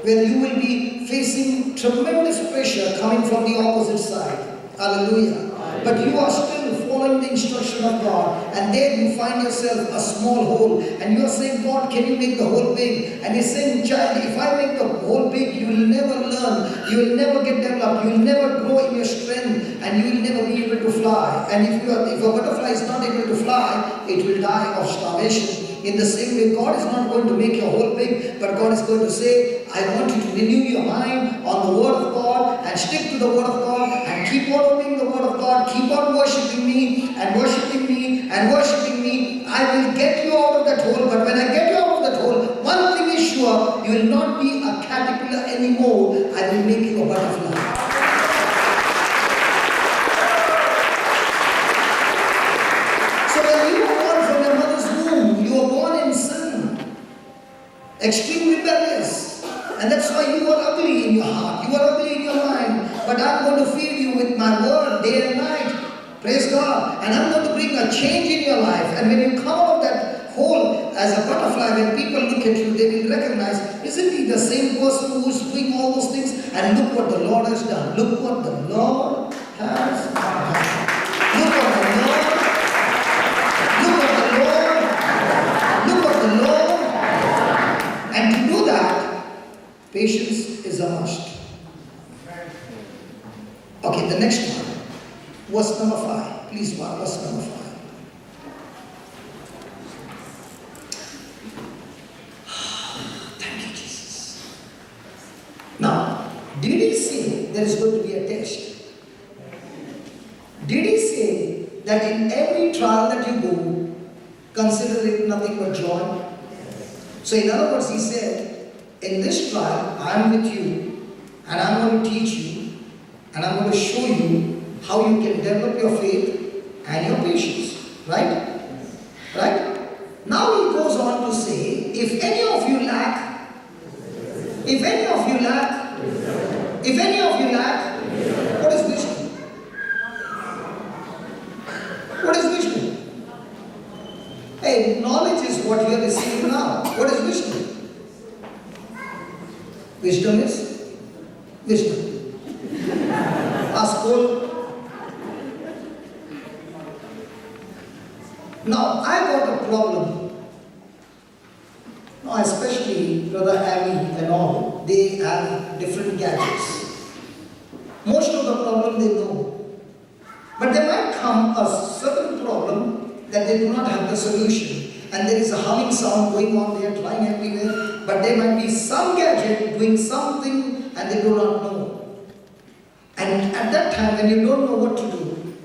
where you will be facing tremendous pressure coming from the opposite side. Hallelujah. But you are still following the instruction of God, and there you find yourself a small hole, and you are saying, God, can you make the hole big? And He's saying, child, if I make the hole big, you will never learn, you will never get developed, you will never grow in your strength, and you will never be able to fly. And if a butterfly is not able to fly, it will die of starvation. In the same way, God is not going to make your hole big, but God is going to say, I want you to renew your mind on the Word of God, and stick to the Word of God, and keep on obeying the Word of God, keep on worshiping me, and worshiping me, and worshiping me. I will get you out of that hole, but when I get you out of that hole, one thing is sure, you will not be a caterpillar anymore. I will make you a butterfly. Extremely rebellious, and that's why you are ugly in your heart, you are ugly in your mind. But I'm going to feed you with my word day and night. Praise God. And I'm going to bring a change in your life. And when you come out of that hole as a butterfly, when people look at you, they will recognize, isn't he the same person who is doing all those things? And look what the Lord has done. Look what the Lord has done. Look what the Lord. Look what the Lord. Look what the Lord. And to do that, patience is a must. Okay, the next one. Verse number 5. Please, verse number 5. Thank you, Jesus. Now, did he say there is going to be a test? Did he say that in every trial that you go, consider it nothing but joy? So in other words, he said, in this trial, I am with you, and I'm going to teach you, and I'm going to show you how you can develop your faith and your patience. Right? Right? Now he goes on to say, if any of you lack, what is wisdom? What is wisdom? Hey, knowledge is what you are receiving now. What is wisdom? Wisdom is wisdom. Ask all. Now, I got a problem. Now, especially Brother Abby and all, they have different gadgets. Most of the problem they know. But there might come a certain problem that they do not have the solution. And there is a humming sound going on, they are flying everywhere. But there might be some gadget doing something and they do not know. at that time when you don't know what to do,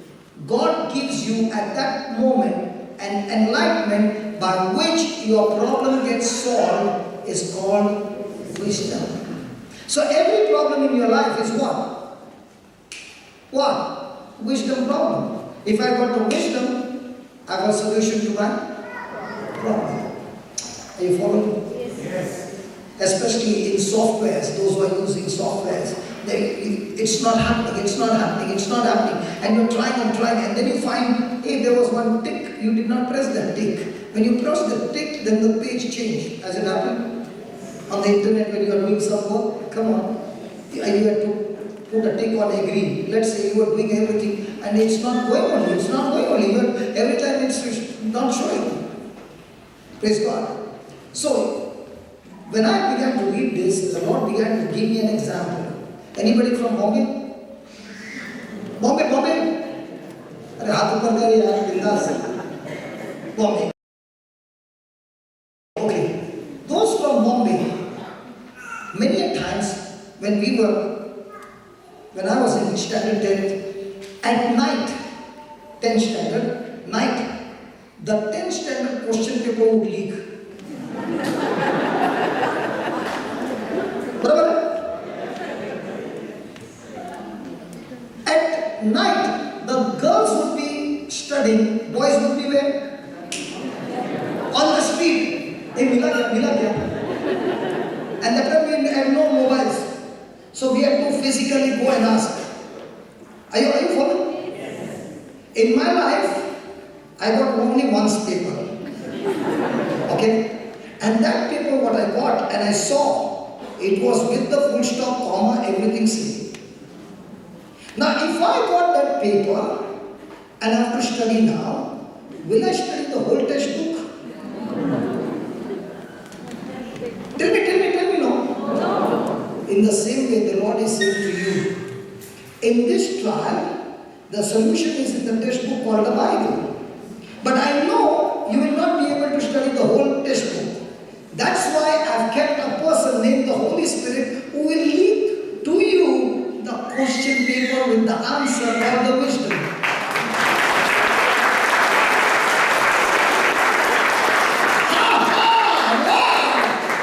God gives you at that moment an enlightenment by which your problem gets solved is called wisdom. So every problem in your life is what? What? Wisdom problem. If I got the wisdom, I got solution to my problem. Are you following? Yes. Especially in softwares, those who are using softwares, it's not happening, it's not happening, it's not happening. And you're trying and trying, and then you find, hey, there was one tick, you did not press that tick. When you press the tick, then the page changed. Has it happened? On the internet when you are doing some work, come on. You had to put a tick on agree. Let's say you are doing everything and it's not going only, it's not going only. But every time it's not showing. Praise God. So, when I began to read this, the Lord began to give me an example. Anybody from Bombay? Bombay? अरे हाथ ऊपर कर यार बिंदास Bombay. Okay. Those from Bombay, many a times when I was in standard 10th, at night, 10th standard, night, the 10th standard question paper would leak. At night, the girls would be studying, boys would be where? On the street. Hey, mila kya? And that time we had no mobiles. So we had to physically go and ask. Are you following? Yes. In my life, I got only one paper. Okay? And that paper, what I got and I saw, it was with the full stop, comma, everything same. Now, if I got that paper and I have to study now, will I study the whole textbook? Tell me, no. In the same way, the Lord is saying to you, in this trial, the solution is in the textbook called the Bible. But I know you will not be able to study the whole textbook. That's why I've kept a person named the Holy Spirit who will lead to you the question paper with the answer or the wisdom.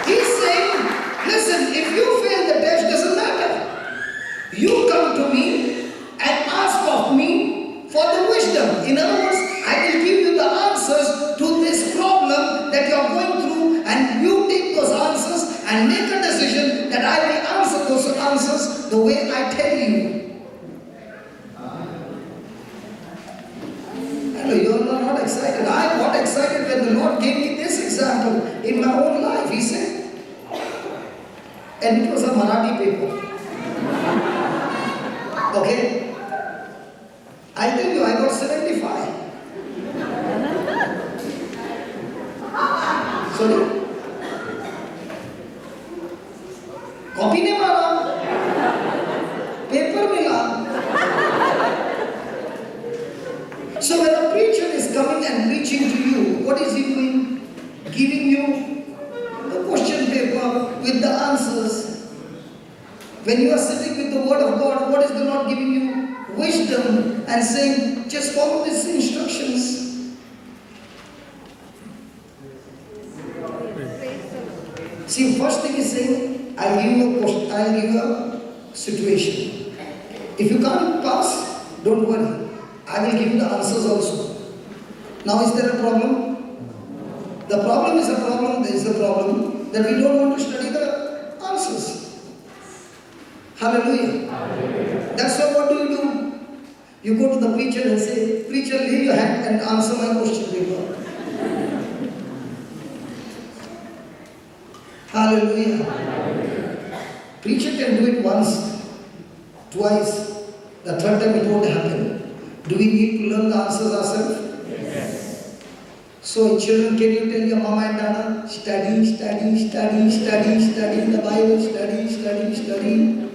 He's saying, listen, if you fail the test, doesn't matter. You come to me and ask of me for the wisdom. In other words, I will give you the answers to this problem that you are going through, and you take those answers and make a decision that I will answer those answers the way I tell you. Hello, you are not excited. I got excited when the Lord gave me this example in my own life, he said. And it was a Marathi paper. Okay? I tell you, I got 75. Sorry? Copy ne mara. Paper mila. So when a preacher is coming and preaching to you, what is he doing? Giving you the question paper with the answers. When you are sitting with the word of God, what is the Lord giving you? Wisdom and saying, just follow these instructions. See, first thing is saying, I'll give you a question, I'll give you a situation. If you can't pass, don't worry. I will give you the answers also. Now, is there a problem? The problem is a problem, there is a problem that we don't want to study the answers. Hallelujah. Hallelujah. That's why what do? You go to the preacher and say, preacher, lay your hand and answer my question paper. Hallelujah. Hallelujah. Preacher can do it once, twice, the third time it won't happen. Do we need to learn the answers ourselves? Yes. So children, can you tell your mama and dada, study the Bible, study.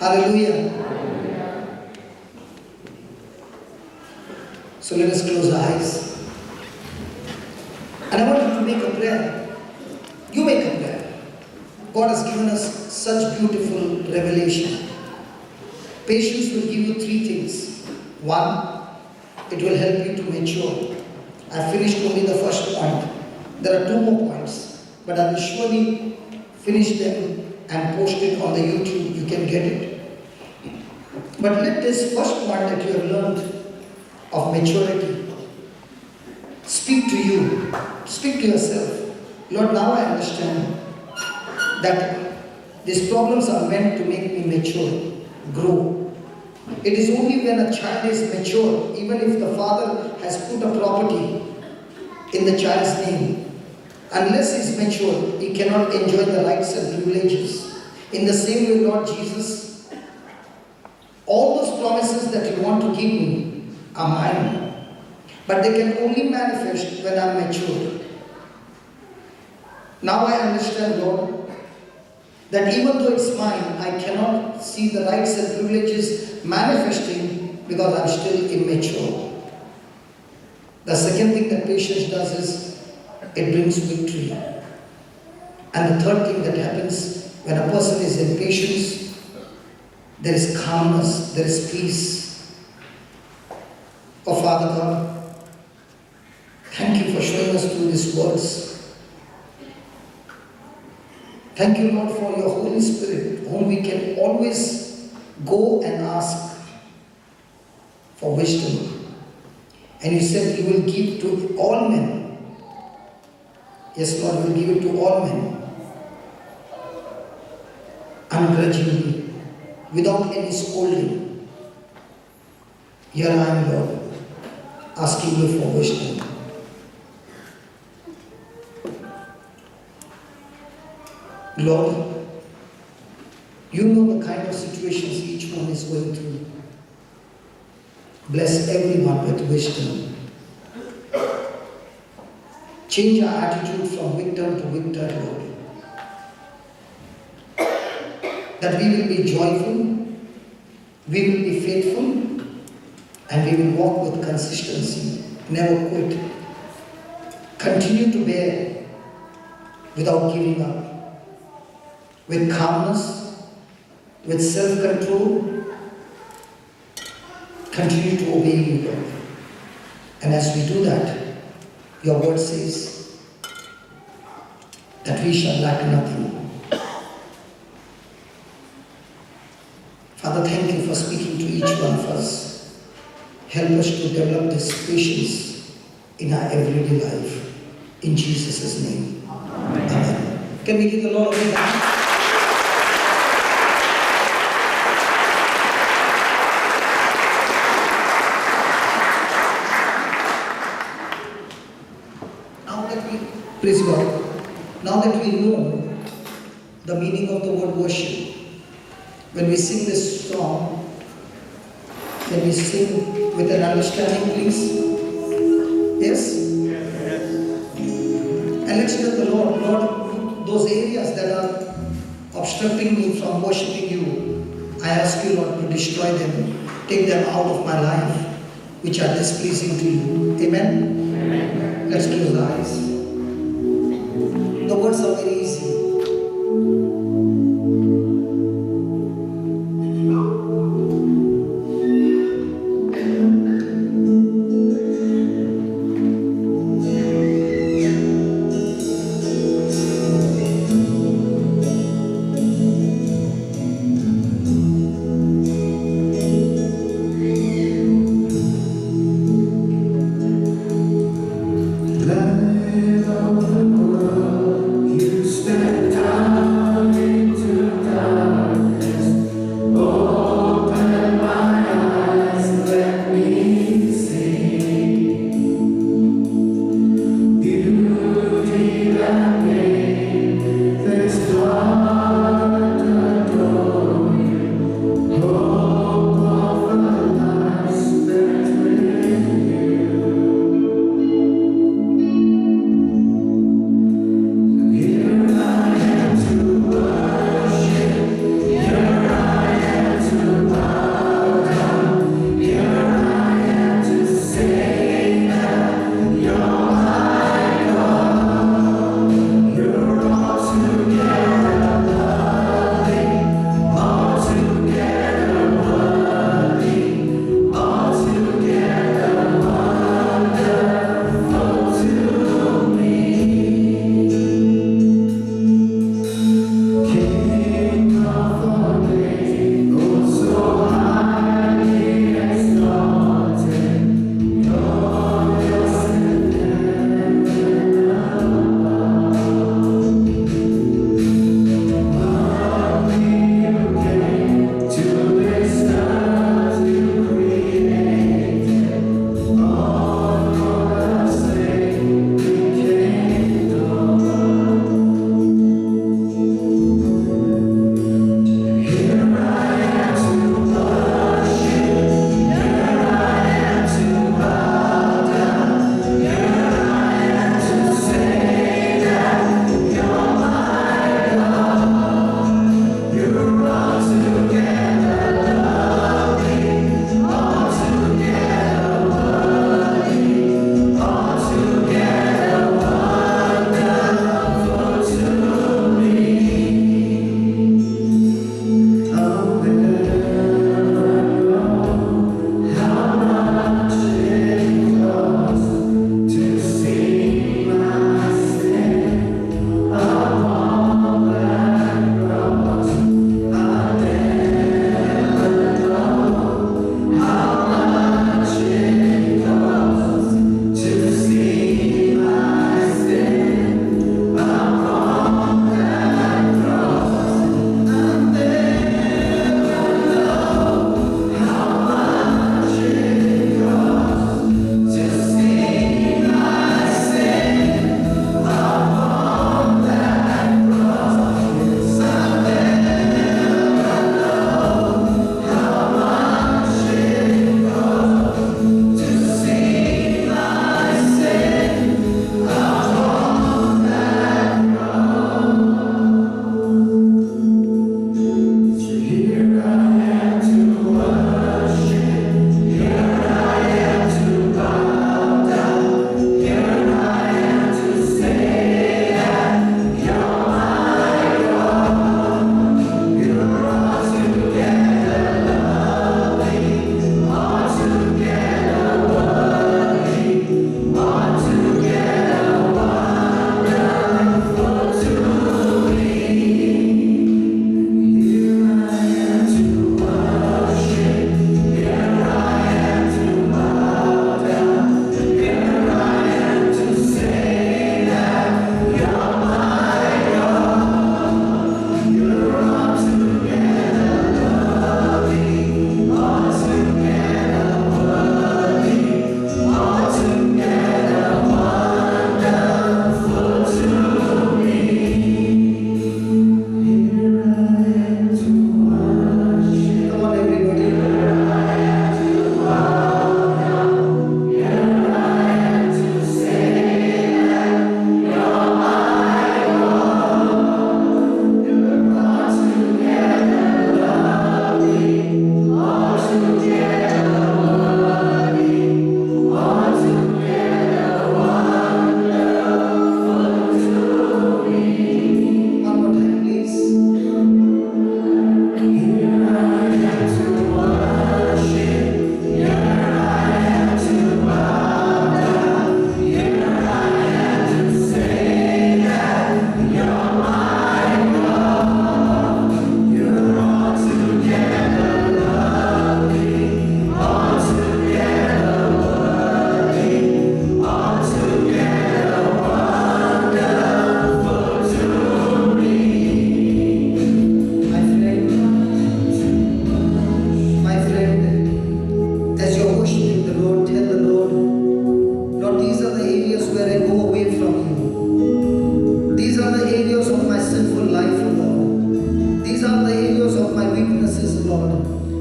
Hallelujah. Hallelujah. So let us close our eyes. And I want you to make a prayer. You make a prayer. God has given us such beautiful revelation. Patience will give you three things. One, it will help you to mature. I finished only the first point. There are two more points, but I will surely finish them and post it on the YouTube. You can get it. But let this first point that you have learned of maturity speak to you. Speak to yourself. Lord, now I understand that these problems are meant to make me mature, grow. It is only when a child is mature, even if the father has put a property in the child's name, unless he is mature, he cannot enjoy the rights and privileges. In the same way, Lord Jesus, all those promises that you want to give me are mine, but they can only manifest when I am mature. Now I understand, Lord, that even though it's mine, I cannot see the rights and privileges manifesting because I'm still immature. The second thing that patience does is it brings victory. And the third thing that happens when a person is in patience, there is calmness, there is peace. Oh Father God, thank you for showing us through these words. Thank you, Lord, for your Holy Spirit, whom we can always go and ask for wisdom. And you said you will give to all men. Yes, Lord, you will give it to all men. Ungrudgingly, without any scolding. Here I am, Lord, asking you for wisdom. Lord, you know the kind of situations each one is going through. Bless everyone with wisdom. Change our attitude from victim to victor, Lord. That we will be joyful, we will be faithful, and we will walk with consistency, never quit. Continue to bear without giving up. With calmness, with self-control, continue to obey you, Lord. And as we do that, your word says that we shall lack nothing. Father, thank you for speaking to each one of us. Help us to develop this patience in our everyday life. In Jesus' name. Amen. Can we give the Lord a big hand? Praise God. Now that we know the meaning of the word worship, when we sing this song, can we sing with an understanding, please? Yes? And let's tell the Lord, Lord, those areas that are obstructing me from worshiping you, I ask you, Lord, to destroy them, take them out of my life, which are displeasing to you. Amen? Amen. Let's close our eyes. The words are very easy. Light of the world, you stand.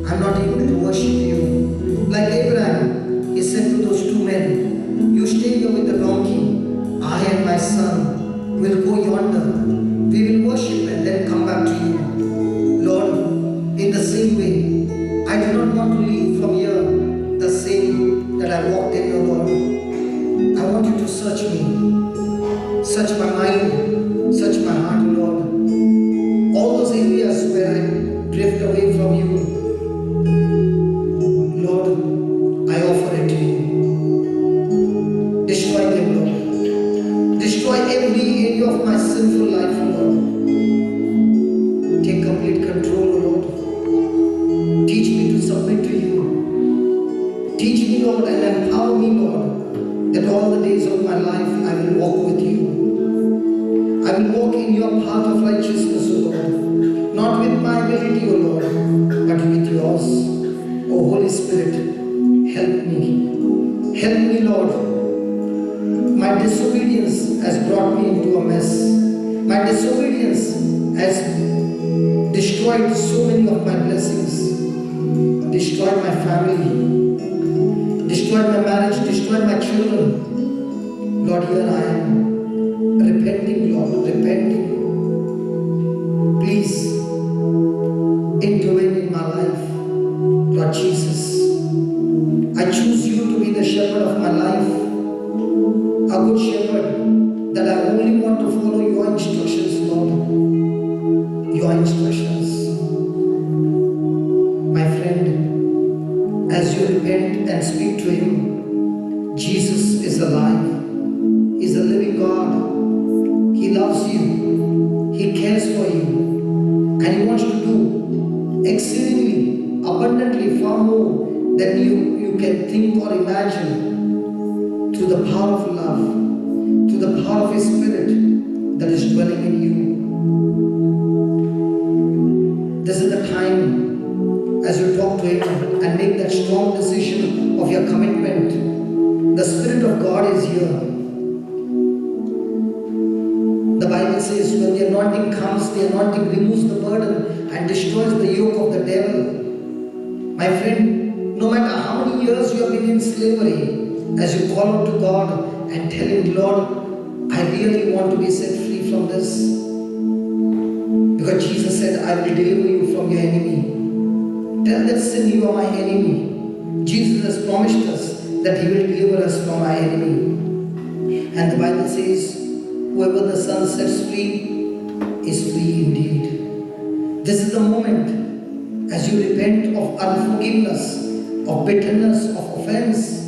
I'm not able to worship you. Like Abraham, he said to those two men, you stay here with the donkey. I and my son will go yonder. We will worship and then come back to you. Lord, in the same way, I do not want to leave from here the same that I walked in, O Lord. I want you to search me, search my mind, search my heart, O Lord. All those areas where I drift away from you, Lord, I offer it to you. Destroy them, Lord. Destroy every area of my sinful life, O Lord. Take complete control, O Lord. Teach me to submit to you. Teach me, Lord, and empower me, Lord, that all the days of my life I will walk with you. I will walk in your path of righteousness, O Lord. Not with my ability, O Lord, but with yours. O Holy Spirit, help me. Help me, Lord. My disobedience has brought me into a mess. My disobedience has destroyed so many of my blessings, destroyed my family, destroyed my marriage, destroyed my children. Lord, here I am, repenting, Lord, repenting. Please intervene in my life, Lord Jesus. I choose you to be the shepherd of my life, a good shepherd, that I only want to follow your instructions, Lord. Your instructions. My friend, as you repent and speak to him, Jesus is alive. He's a living God. He loves you. He cares for you. And he wants to do exceedingly, abundantly, far more than you can think or imagine, through the power of love, through the power of his Spirit that is dwelling in you. This is the time, as you talk to him and make that strong decision of your commitment. The Spirit of God is here. The Bible says when the anointing comes, the anointing removes the burden and destroys the yoke of the devil. My friend, no matter how many years you have been in slavery, as you call out to God and tell him, Lord, I really want to be set free from this. Because Jesus said, I will deliver you from your enemy. Tell that sin you are my enemy. Jesus has promised us that he will deliver us from our enemy. And the Bible says, whoever the Son sets free is free indeed. This is the moment as you repent of unforgiveness, of bitterness, of offense,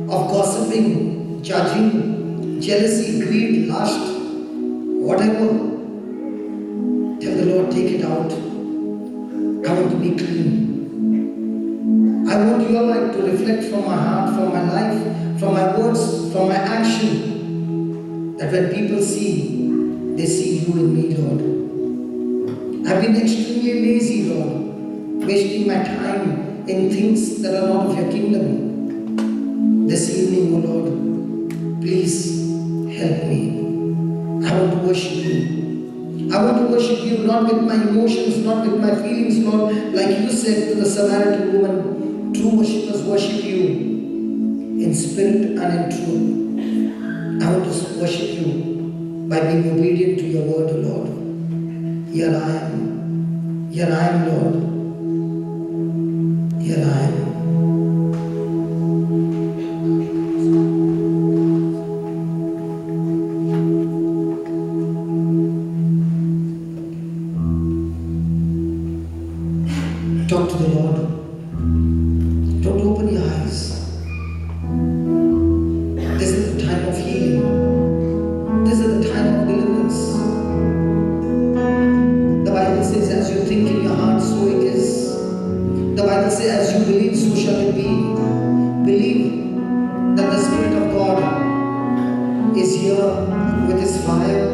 of gossiping, judging, jealousy, greed, lust, whatever. Tell the Lord, take it out. I want to be clean. I want your light to reflect from my heart, from my life, from my words, from my action. That when people see, they see you in me, Lord. I've been extremely lazy, Lord, wasting my time in things that are not of your kingdom. This evening, O Lord, please help me. I want to worship you. I want to worship you not with my emotions, not with my feelings, Lord. Like you said to the Samaritan woman, true worshippers worship you in spirit and in truth. I want to worship you by being obedient to your word, O Lord. Here I am. Here I am, Lord. Here I am. Talk to the Lord. Don't open your eyes. This is the time of healing. This is the time of deliverance. The Bible says, as you think in your heart, so it is. The Bible says, as you believe, so shall it be. Believe that the Spirit of God is here with his fire.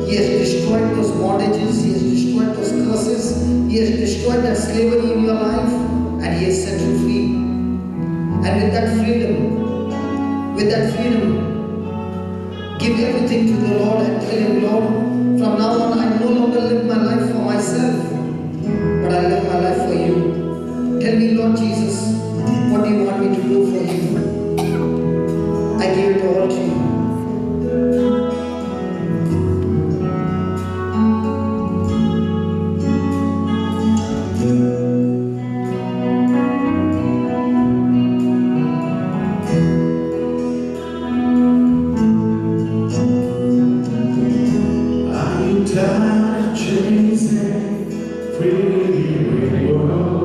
He has destroyed those bondages. He has destroyed those curses. He has destroyed that slavery in your life, and he has set you free. And with that freedom, give everything to the Lord and tell him, Lord, from now on I no longer live my life for myself, but I live my life for you. Lord Jesus, what do you want me to do for you? I give it all to you. I'm tired of chasing freely with world.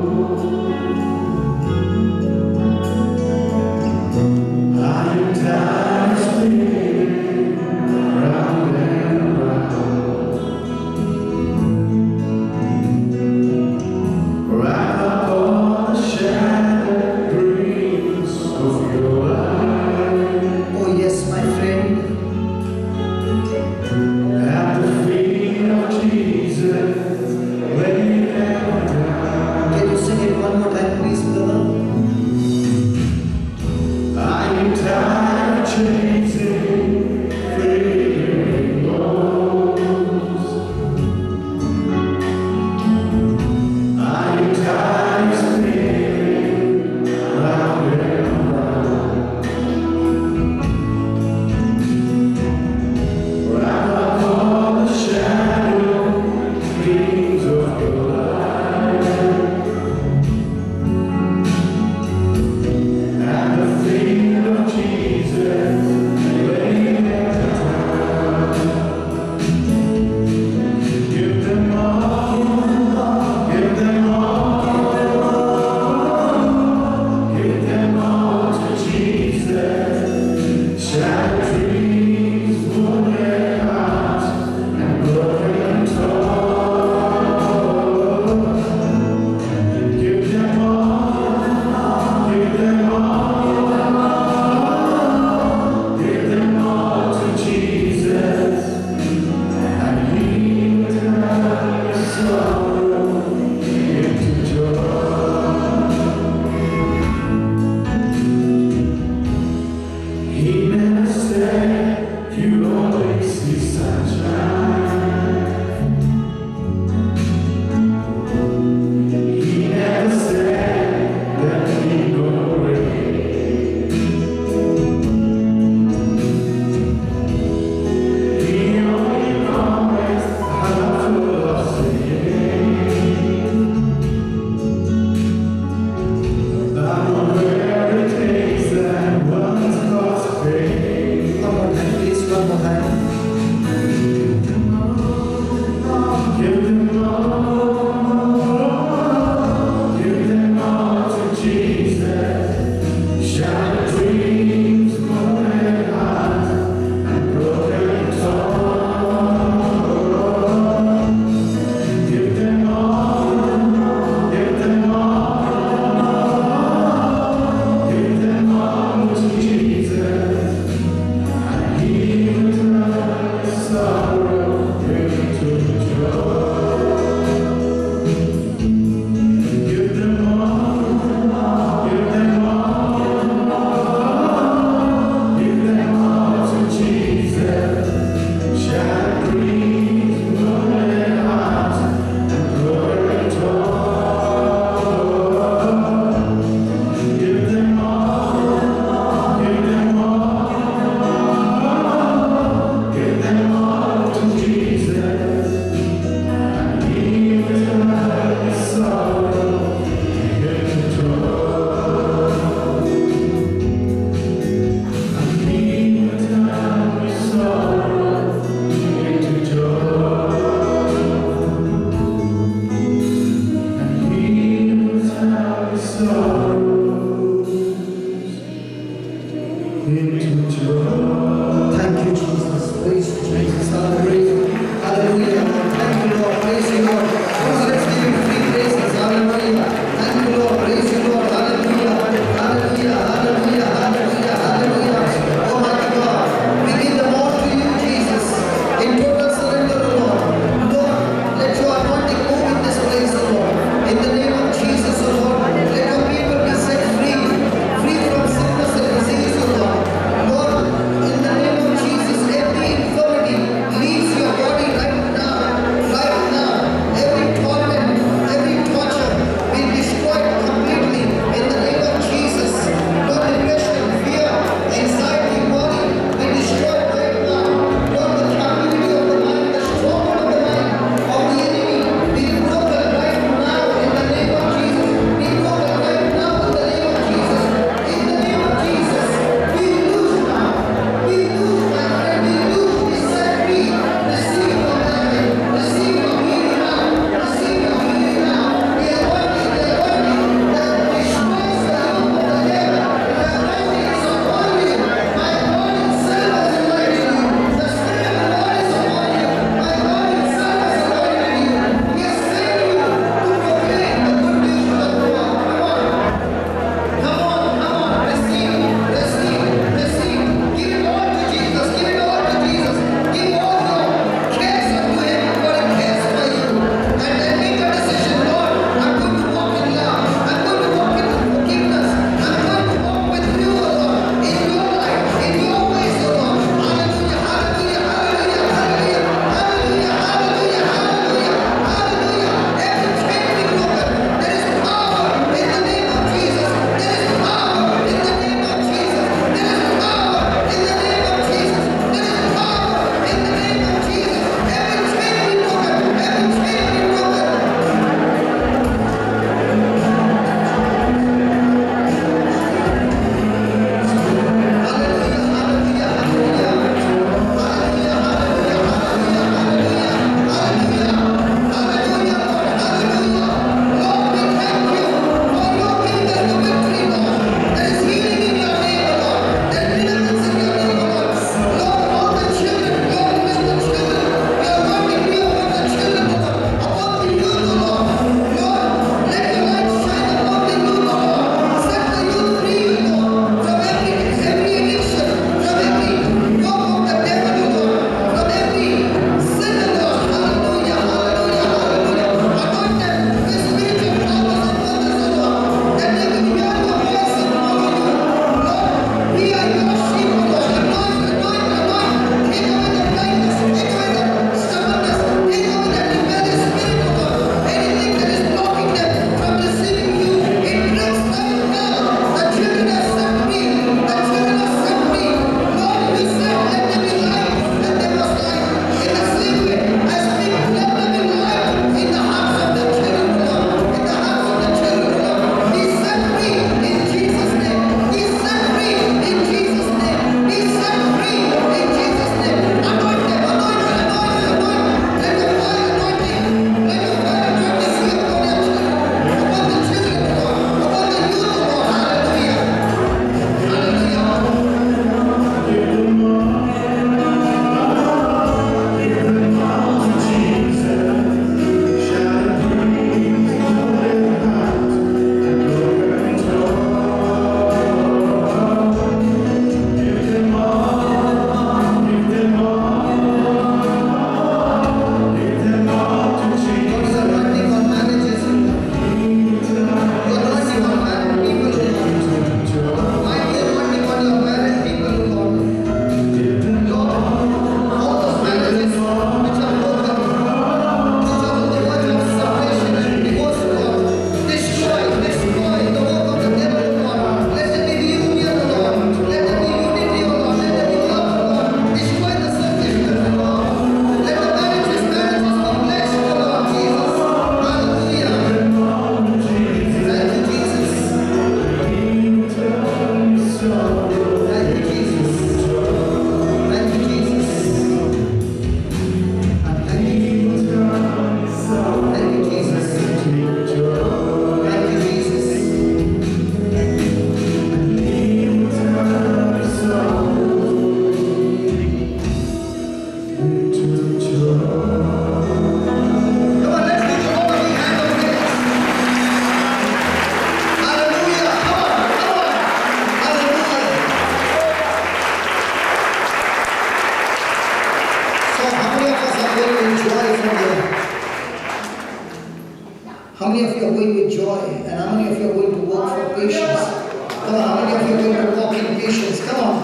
and how many of you are going to work for patience? Come on, how many of you are going to walk in patience? Come on,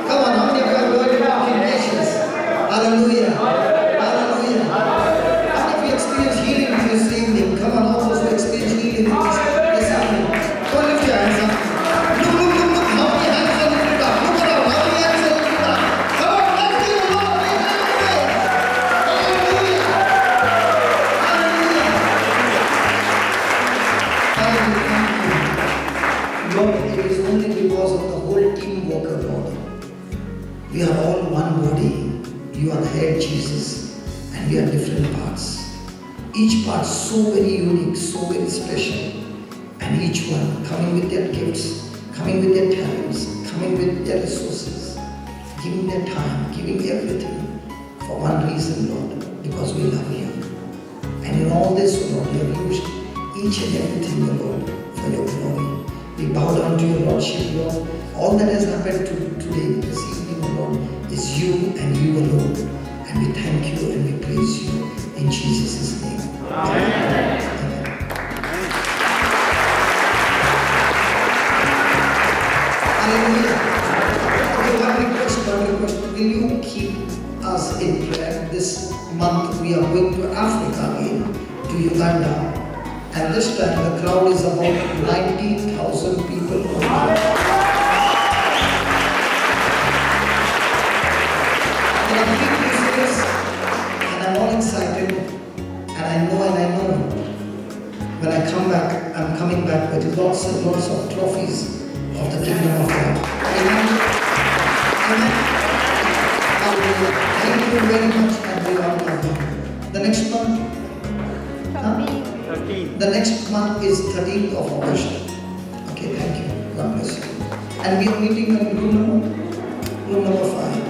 come on, how many of you are going to walk in patience? Hallelujah, hallelujah. How many of you experience healing this evening? Come on, all those who experience healing this evening. Come on, lift your hands up. Look, look, look, look, how many hands are lifted up? Look around, how many hands are lifted up? Come on, let's give the Lord a big hand of praise. Hallelujah, hallelujah. Lord, it is only because of the whole teamwork of Lord. We are all one body. You are the head, Jesus, and we are different parts. Each part so very unique, so very special, and each one coming with their gifts, coming with their talents, coming with their resources, giving their time, giving everything for one reason, Lord, because we love you. And in all this, Lord, you have used each and everything, Lord, for your glory. We bow down to your Lordship, Lord. All that has happened today, this evening, Lord, is you and you alone. And we thank you and we praise you in Jesus' name. Amen. Hallelujah. Okay, one request. Will you keep us in prayer? This month we are going to Africa again, to Uganda. And this time the crowd is about 90,000 people. And I'm all excited, and I know when I come back, I'm coming back with lots and lots of trophies of the kingdom of God. Amen. Amen. Hallelujah. Thank you very much, and we all love you. The next month? Huh? 13. The next month is 13th of August. Okay, thank you. God bless you. And we are meeting in room number 5.